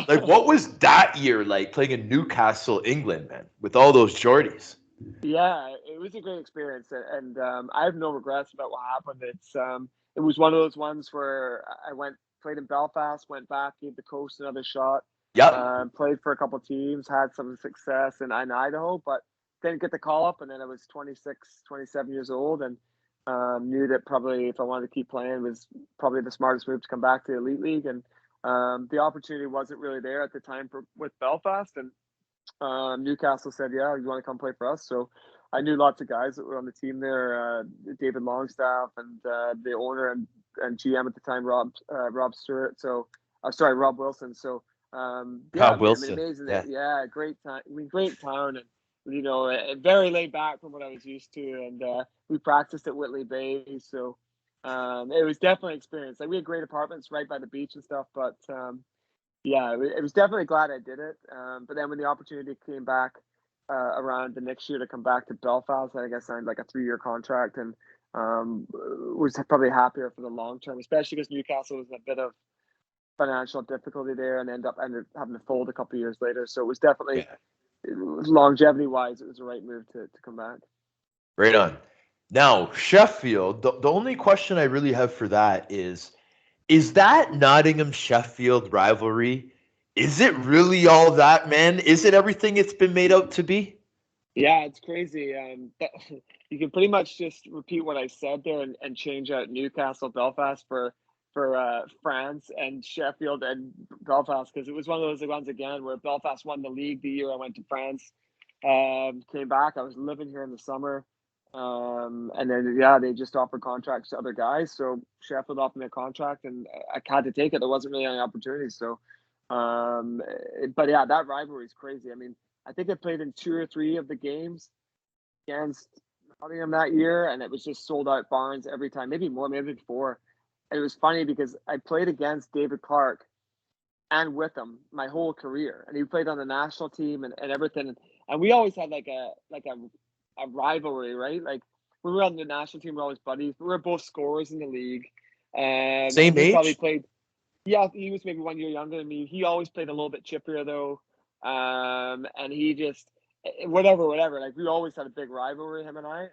Like, what was that year like playing in Newcastle, England, man, with all those Geordies? Yeah, it was a great experience, and I have no regrets about what happened. It was one of those ones where I played in Belfast, went back, gave the coast another shot. Yeah. Played for a couple teams, had some success in Idaho, but didn't get the call up. And then I was 26, 27 years old, and knew that probably if I wanted to keep playing was probably the smartest move to come back to the Elite League. And the opportunity wasn't really there at the time with Belfast, and Newcastle said, "Yeah, you want to come play for us?" So I knew lots of guys that were on the team there, David Longstaff and the owner and GM at the time, Rob Stewart. So Rob Wilson. So Wilson. amazing. Yeah, great time. Great town, and very laid back from what I was used to. And we practiced at Whitley Bay, so it was definitely an experience. Like we had great apartments right by the beach and stuff, but yeah, it was definitely glad I did it. But then when the opportunity came back around the next year to come back to Belfast, I guess I signed like a 3-year contract and was probably happier for the long term, especially because Newcastle was in a bit of financial difficulty there and ended up having to fold a couple of years later. So it was definitely longevity wise, it was the right move to come back. Right on. Now, Sheffield, the only question I really have for that is that Nottingham Sheffield rivalry, is it really all that, man? Is it everything it's been made out to be? Yeah, it's crazy. You can pretty much just repeat what I said there and change out Newcastle, Belfast for France and Sheffield and Belfast, because it was one of those ones again where Belfast won the league the year I went to France. Came back. I was living here in the summer, and then yeah, they just offered contracts to other guys. So Sheffield offered me a contract, and I had to take it. There wasn't really any opportunities. So, but yeah, that rivalry is crazy. I mean, I think I played in 2 or 3 of the games against Nottingham that year, and it was just sold out barns every time, maybe more, maybe 4. And it was funny because I played against David Clark and with him my whole career, and he played on the national team and everything. And we always had like a rivalry, right? Like we were on the national team, we're always buddies. We were both scorers in the league, Same and he probably age? played. Yeah, he was maybe 1 year younger than me. He always played a little bit chippier though, and he just whatever. Like we always had a big rivalry, him and I.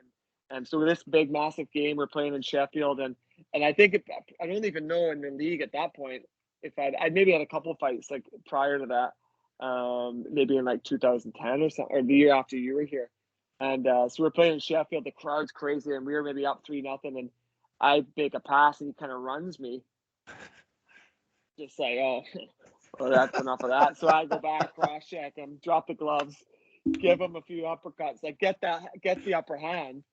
And so this big massive game we're playing in Sheffield, and I think I don't even know in the league at that point if I'd maybe had a couple fights like prior to that, maybe in like 2010 or something, or the year after you were here. And so we're playing in Sheffield. The crowd's crazy, and we were maybe up 3-0, and I make a pass, and he kind of runs me, just like, oh, well, that's enough of that. So I go back, cross check him, drop the gloves, give him a few uppercuts, like get the upper hand.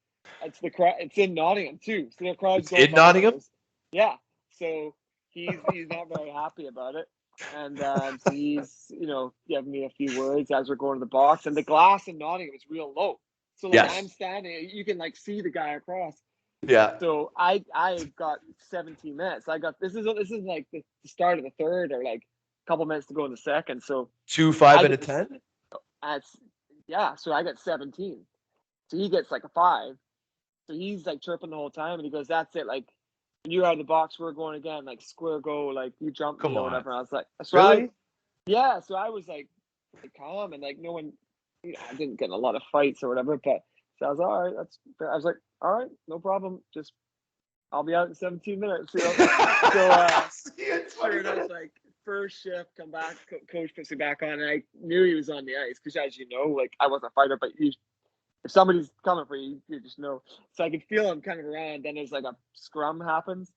It's the crowd. It's in Nottingham too, so the crowd's It's going in Nottingham? bonkers. Yeah, so he's not very happy about it, and so he's giving me a few words as we're going to the box, and the glass in Nottingham is real low, so like Yes. I'm standing, you can like see the guy across. Yeah. So I got 17 minutes. I got this is like the start of the third, or like a couple minutes to go in the second. So 2, 5, I and a get this. 10? That's yeah. So I got 17. So he gets like a 5. So he's like chirping the whole time, and he goes, "That's it. Like when you're out of the box, we're going again. Like square go. Like you jump Come me or on. whatever." And I was like, Really? yeah. So I was like calm, and like no one. I didn't get in a lot of fights or whatever, but so I was all right. I was like, all right, no problem. Just I'll be out in 17 minutes. So It's sure 20 enough, minutes. like first shift, come back, coach puts me back on, and I knew he was on the ice because, as you know, like I wasn't a fighter, but if somebody's coming for you, you just know. So I could feel him kind of around. Then there's like a scrum happens.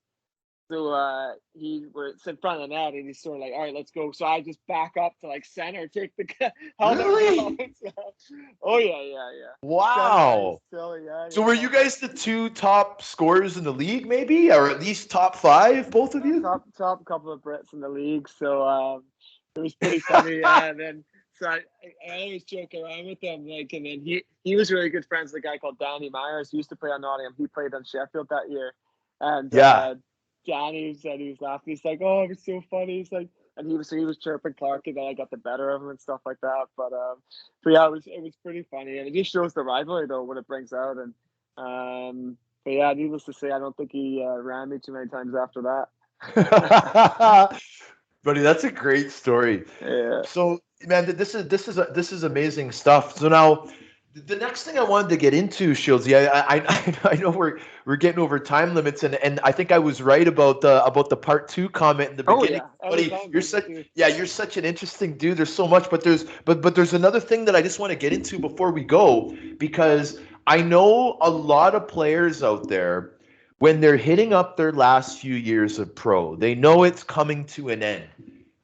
So it's in front of the net, and he's sort of like, all right, let's go. So I just back up to like center, take the helmet Really? off. Oh yeah. Some guys Wow. still, So were yeah. you guys the 2 top scorers in the league, maybe, or at least top 5, both of you? Top couple of Brits in the league. So it was pretty funny. Yeah, and then so I always joke around with them, like, and then he was really good friends with a guy called Danny Myers who used to play on Nottingham. He played on Sheffield that year, and Yeah. Danny said he was laughing. He's like, "Oh, it was so funny." He's like, and he was chirping Clark, and then I got the better of him and stuff like that. But yeah, it was pretty funny, and it just shows the rivalry though what it brings out. And but yeah, needless to say, I don't think he ran me too many times after that. Buddy, that's a great story. Yeah. So, man, this is amazing stuff. So now, the next thing I wanted to get into, Shieldsy, I know we're getting over time limits, and I think I was right about the part 2 comment in the Oh beginning, yeah. buddy. Anytime, You're man. such you're such an interesting dude. There's so much, but there's another thing that I just want to get into before we go, because I know a lot of players out there, when they're hitting up their last few years of pro, they know it's coming to an end.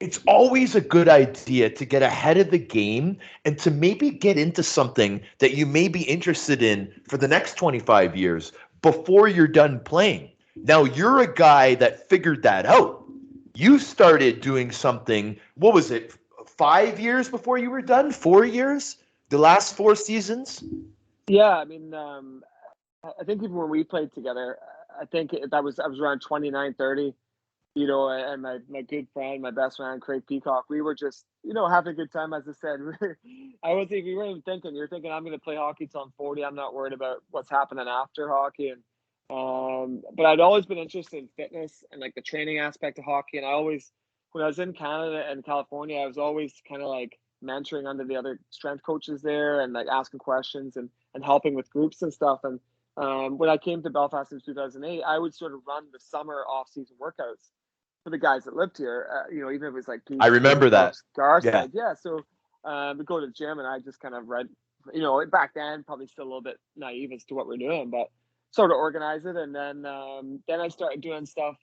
It's always a good idea to get ahead of the game and to maybe get into something that you may be interested in for the next 25 years before you're done playing. Now, you're a guy that figured that out. You started doing something, what was it, 5 years before you were done? 4 years? The last 4 seasons? Yeah, I mean, I think even when we played together, I think I was around 29, 30. And my good friend, my best friend, Craig Peacock, we were just, having a good time. As I said, we weren't even thinking. You're thinking, I'm going to play hockey till I'm 40. I'm not worried about what's happening after hockey. And but I'd always been interested in fitness and like the training aspect of hockey. And when I was in Canada and California, I was always kind of like mentoring under the other strength coaches there and like asking questions and helping with groups and stuff. And when I came to Belfast in 2008, I would sort of run the summer off-season workouts for the guys that lived here. Even if it was like I remember that. Garside. Yeah. So we go to the gym, and I just kind of read, back then probably still a little bit naive as to what we're doing, but sort of organize it. And then I started doing stuff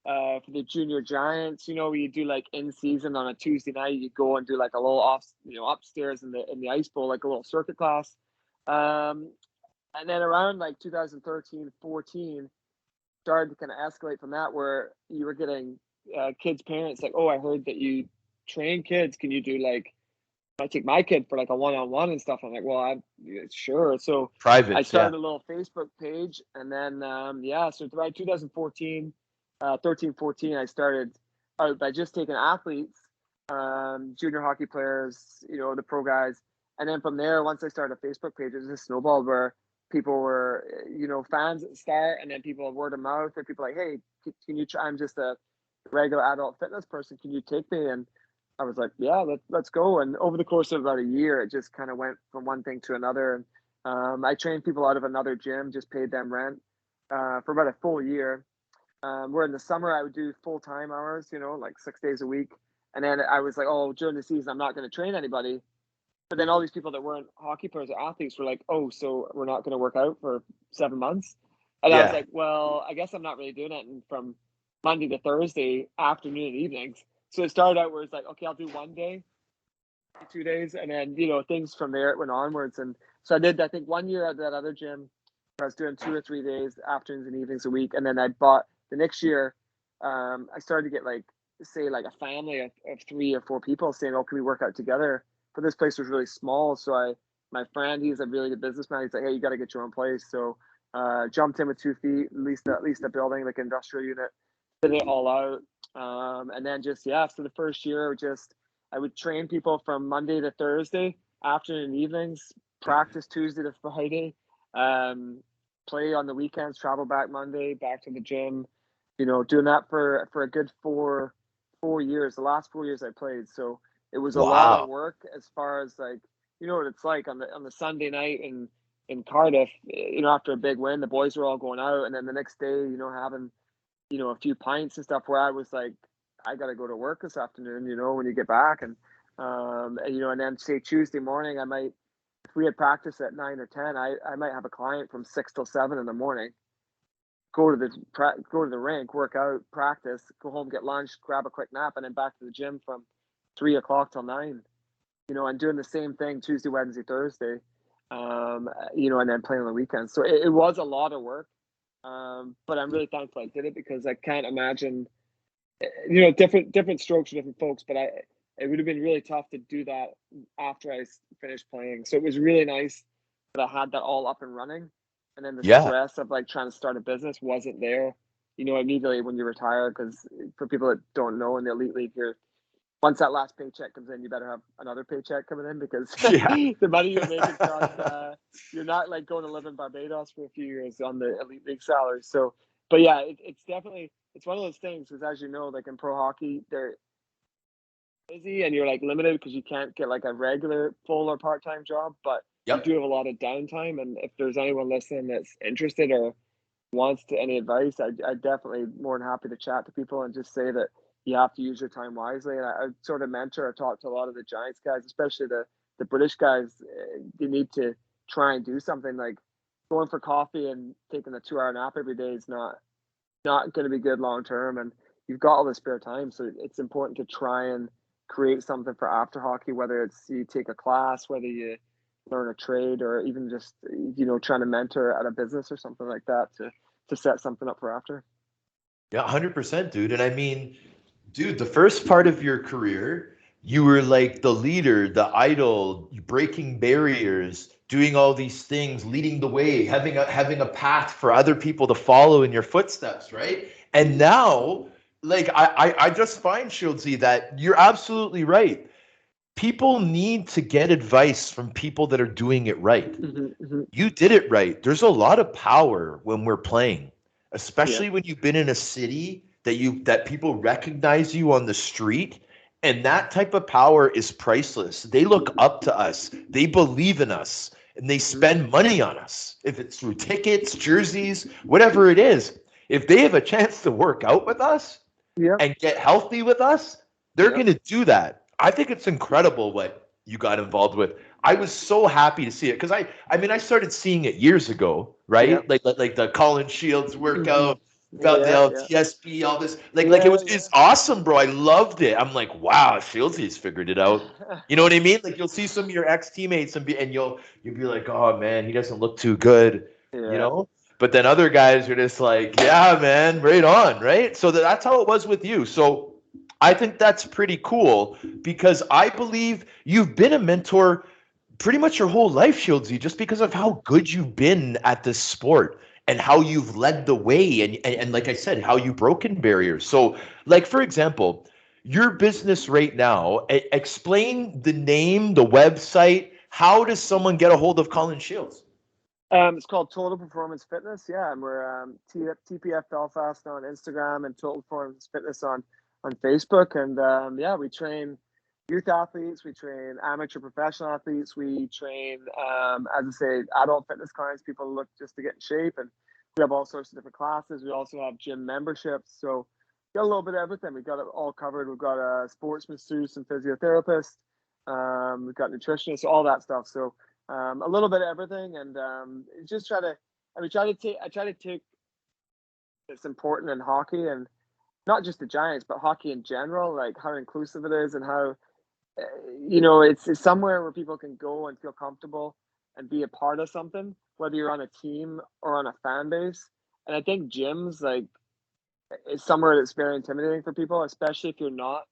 for the junior Giants. You do like in season on a Tuesday night, you go and do like a little upstairs in the ice bowl, like a little circuit class. And then around like 2013, 14, started to kind of escalate from that, where you were getting kids' parents like, oh, I heard that you train kids. Can you do like, I take my kid for like a one-on-one and stuff. I'm like, well, sure. So Private. I started a little Facebook page, and then so around 2014, 13, 14, I started by just taking athletes, junior hockey players, the pro guys. And then from there, once I started a Facebook page, it just snowballed where people were, fans at the start, and then people word of mouth, or people like, hey, can you try? I'm just a regular adult fitness person. Can you take me? And I was like, yeah, let's go. And over the course of about a year, it just kind of went from one thing to another. And I trained people out of another gym, just paid them rent for about a full year. Where in the summer I would do full-time hours, like 6 days a week. And then I was like, oh, during the season, I'm not going to train anybody. But then all these people that weren't hockey players or athletes were like, oh, so we're not going to work out for 7 months. And I was like, well, I guess I'm not really doing it from Monday to Thursday, afternoon and evenings. So it started out where it's like, okay, I'll do 1 day, 2 days. And then, things from there, it went onwards. And so I did, I think 1 year at that other gym where I was doing 2 or 3 days, afternoons and evenings a week. And then I bought the next year, I started to get like a family of 3 or 4 people saying, oh, can we work out together? But this place was really small. So my friend, he's a really good businessman. He's like, hey, you got to get your own place. So jumped in with 2 feet, at least a building, like industrial unit, did it all out. And then so the first year, I would train people from Monday to Thursday, afternoon and evenings, practice Tuesday to Friday, play on the weekends, travel back Monday, back to the gym, doing that for a good 4 years, the last 4 years I played. So it was a lot of work as far as like, what it's like on the Sunday night in Cardiff, after a big win, the boys were all going out, and then the next day, having, a few pints and stuff, where I was like, I got to go to work this afternoon, when you get back. And then say Tuesday morning, if we had practice at 9 or 10, I might have a client from 6 till 7 in the morning, go to the rink, work out, practice, go home, get lunch, grab a quick nap, and then back to the gym from 3 o'clock till 9, and doing the same thing Tuesday, Wednesday, Thursday, and then playing on the weekends. So it was a lot of work. But I'm really thankful I did it, because I can't imagine, different strokes for different folks, but it would have been really tough to do that after I finished playing. So it was really nice that I had that all up and running. And then the stress of like trying to start a business wasn't there, immediately when you retire. Because for people that don't know, in the elite league here, once that last paycheck comes in, you better have another paycheck coming in, because the money you're making you're not like going to live in Barbados for a few years on the elite league salary. So, but yeah, it's definitely, it's one of those things, because as you know, like in pro hockey, they're busy and you're like limited because you can't get like a regular full or part-time job, but you do have a lot of downtime. And if there's anyone listening that's interested or wants any advice, I definitely more than happy to chat to people and just say that you have to use your time wisely. And I sort of mentor or talk to a lot of the Giants guys, especially the British guys. You need to try and do something. Like going for coffee and taking a 2-hour nap every day is not going to be good long term. And you've got all the spare time, so it's important to try and create something for after hockey, whether it's you take a class, whether you learn a trade, or even just trying to mentor at a business or something like that to set something up for after. Yeah, 100%, dude. And I mean, dude, the first part of your career, you were like the leader, the idol, breaking barriers, doing all these things, leading the way, having a path for other people to follow in your footsteps, right? And now, like I just find, Shieldsy, that you're absolutely right. People need to get advice from people that are doing it right. You did it right. There's a lot of power when we're playing, especially when you've been in a city that people recognize you on the street, and that type of power is priceless. They look up to us. They believe in us. and they spend money on us, if it's through tickets, jerseys, whatever it is, if they have a chance to work out with us and get healthy with us, they're going to do that. I think it's incredible what you got involved with. I was so happy to see it because I mean, I started seeing it years ago, right? Like the Colin Shields workout, TSP, all this. It's awesome, bro. I loved it. I'm like, wow, Shields figured it out. You know what I mean? Like you'll see some of your ex teammates and you'll be like, oh man, he doesn't look too good, you know. But then other guys are just like, yeah, man, right on, right? So that's how it was with you. So I think that's pretty cool because I believe you've been a mentor pretty much your whole life, Shieldsy, just because of how good you've been at this sport and how you've led the way and like I said, how you've broken barriers. So, like, for example, your business right now, explain the name, the website. How does someone get a hold of Colin Shields? It's called Total Performance Fitness. Yeah, and we're TPF Belfast on Instagram and Total Performance Fitness on Facebook. And we train youth athletes, we train amateur professional athletes, we train, as I say, adult fitness clients, people who look just to get in shape. And we have all sorts of different classes. We also have gym memberships. So we got a little bit of everything. We got it all covered. We've got a sports masseuse and physiotherapist. We've got nutritionists, all that stuff. So a little bit of everything, and just try to take it's important in hockey, and not just the Giants, but hockey in general, like how inclusive it is and how it's somewhere where people can go and feel comfortable and be a part of something, whether you're on a team or on a fan base. And I think gyms is somewhere that's very intimidating for people, especially if you're not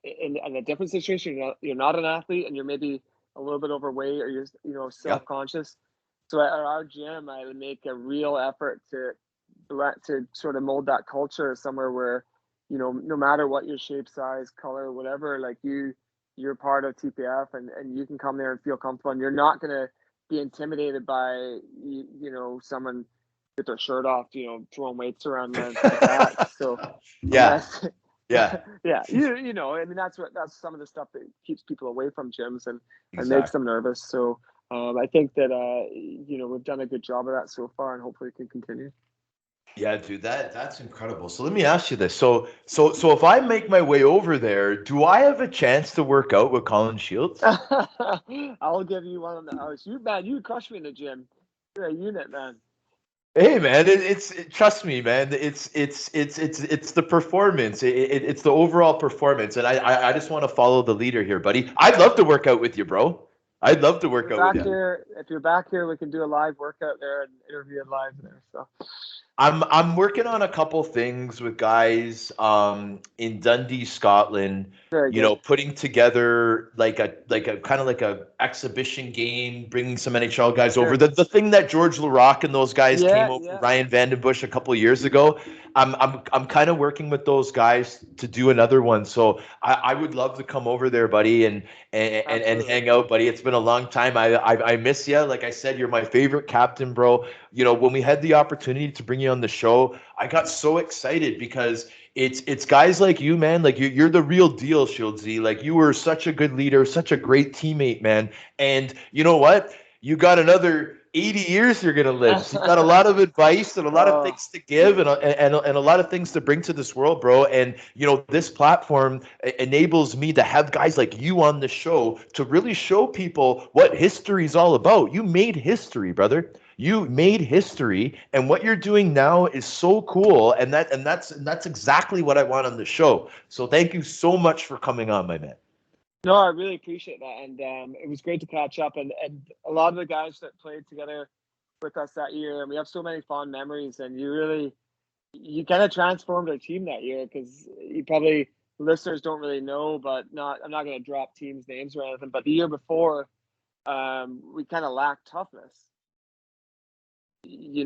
in a different situation. You're not an athlete, and you're maybe a little bit overweight, or you're self-conscious. So at our gym, I would make a real effort to sort of mold that culture somewhere where, no matter what your shape, size, color, whatever, like you're part of TPF, and you can come there and feel comfortable, and you're not going to be intimidated by, someone with their shirt off, throwing weights around and like that. So Yeah. I mean, that's some of the stuff that keeps people away from gyms and makes them nervous. So I think that we've done a good job of that so far, and hopefully it can continue. Yeah, dude, that's incredible. So let me ask you this. So if I make my way over there, do I have a chance to work out with Colin Shields? I'll give you one on the house. You crush me in the gym. You're a unit, man. Hey man, trust me, man. It's the performance. It's the overall performance, and I just want to follow the leader here, buddy. I'd love to work out with you, bro. I'd love to work out with you. If you're back here, we can do a live workout there and interview it live there. So I'm working on a couple things with guys in Dundee, Scotland. Putting together like a kind of like a exhibition game, bringing some NHL guys over. The thing that George Larocque and those guys came over, Ryan Vandenbush, a couple of years ago. I'm kind of working with those guys to do another one. So I would love to come over there, buddy, and hang out, buddy. It's been a long time. I miss you. Like I said, you're my favorite captain, bro. When we had the opportunity to bring you on the show, I got so excited because it's guys like you, man. Like you're the real deal, Shieldsy. Like you were such a good leader, such a great teammate, man. And you know what? You got another 80 years you're gonna live. So you got a lot of advice and a lot of things to give and a lot of things to bring to this world, bro. And this platform enables me to have guys like you on the show to really show people what history is all about. You made history, brother. You made history, and what you're doing now is so cool, and that's exactly what I want on the show. So thank you so much for coming on, my man. No, I really appreciate that, and it was great to catch up. And a lot of the guys that played together with us that year, and we have so many fond memories. And you kind of transformed our team that year, because you probably listeners don't really know, but I'm not going to drop teams' names or anything. But the year before, we kind of lacked toughness.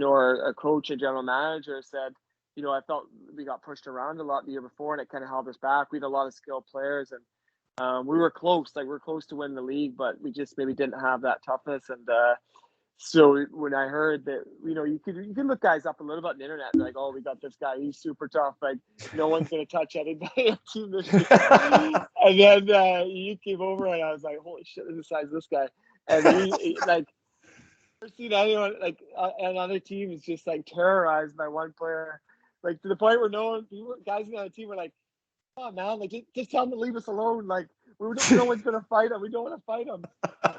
Our coach and general manager said, I felt we got pushed around a lot the year before, and it kind of held us back. We had a lot of skilled players, and we were close. Like, we're close to winning the league, but we just maybe didn't have that toughness. And so when I heard that, you can look guys up a little bit on the internet, and like, oh, we got this guy, he's super tough. Like, no one's going to touch anybody on team this year. And then you came over, and I was like, holy shit, this is the size of this guy. And we like never seen anyone like another team is just like terrorized by one player, like to the point where guys in the other team were like, "Come on, man! Like just tell him to leave us alone. Like no one's gonna fight him. We don't want to fight him.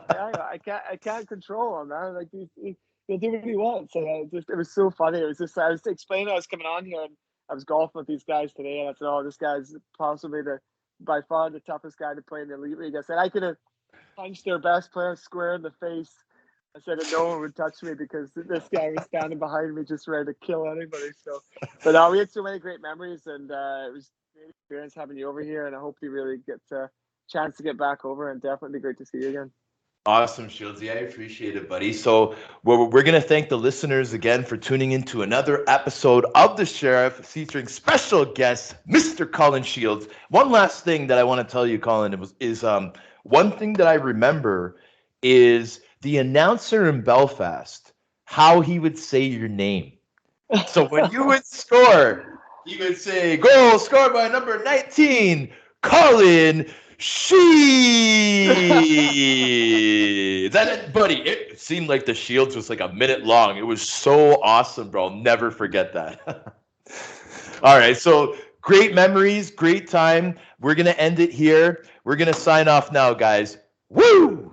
I can't control him, man. Like he'll do what he wants." And it was so funny. It was just I was explaining I was coming on here and I was golfing with these guys today, and I said, "Oh, this guy's possibly by far the toughest guy to play in the elite league." I said I could have punched their best player square in the face. I said that no one would touch me because this guy was standing behind me just ready to kill anybody. So, but we had so many great memories, and it was a great experience having you over here. And I hope you really get a chance to get back over, and definitely great to see you again. Awesome, Shieldsy. I appreciate it, buddy. So we're going to thank the listeners again for tuning into another episode of The Sheriff featuring special guest, Mr. Colin Sheilds. One last thing that I want to tell you, Colin, is one thing that I remember is the announcer in Belfast, how he would say your name. So when you would score, he would say, "Goal scored by number 19, Colin Sheilds." Buddy, it seemed like the Shields was like a minute long. It was so awesome, bro. I'll never forget that. All right, so great memories, great time. We're going to end it here. We're going to sign off now, guys. Woo!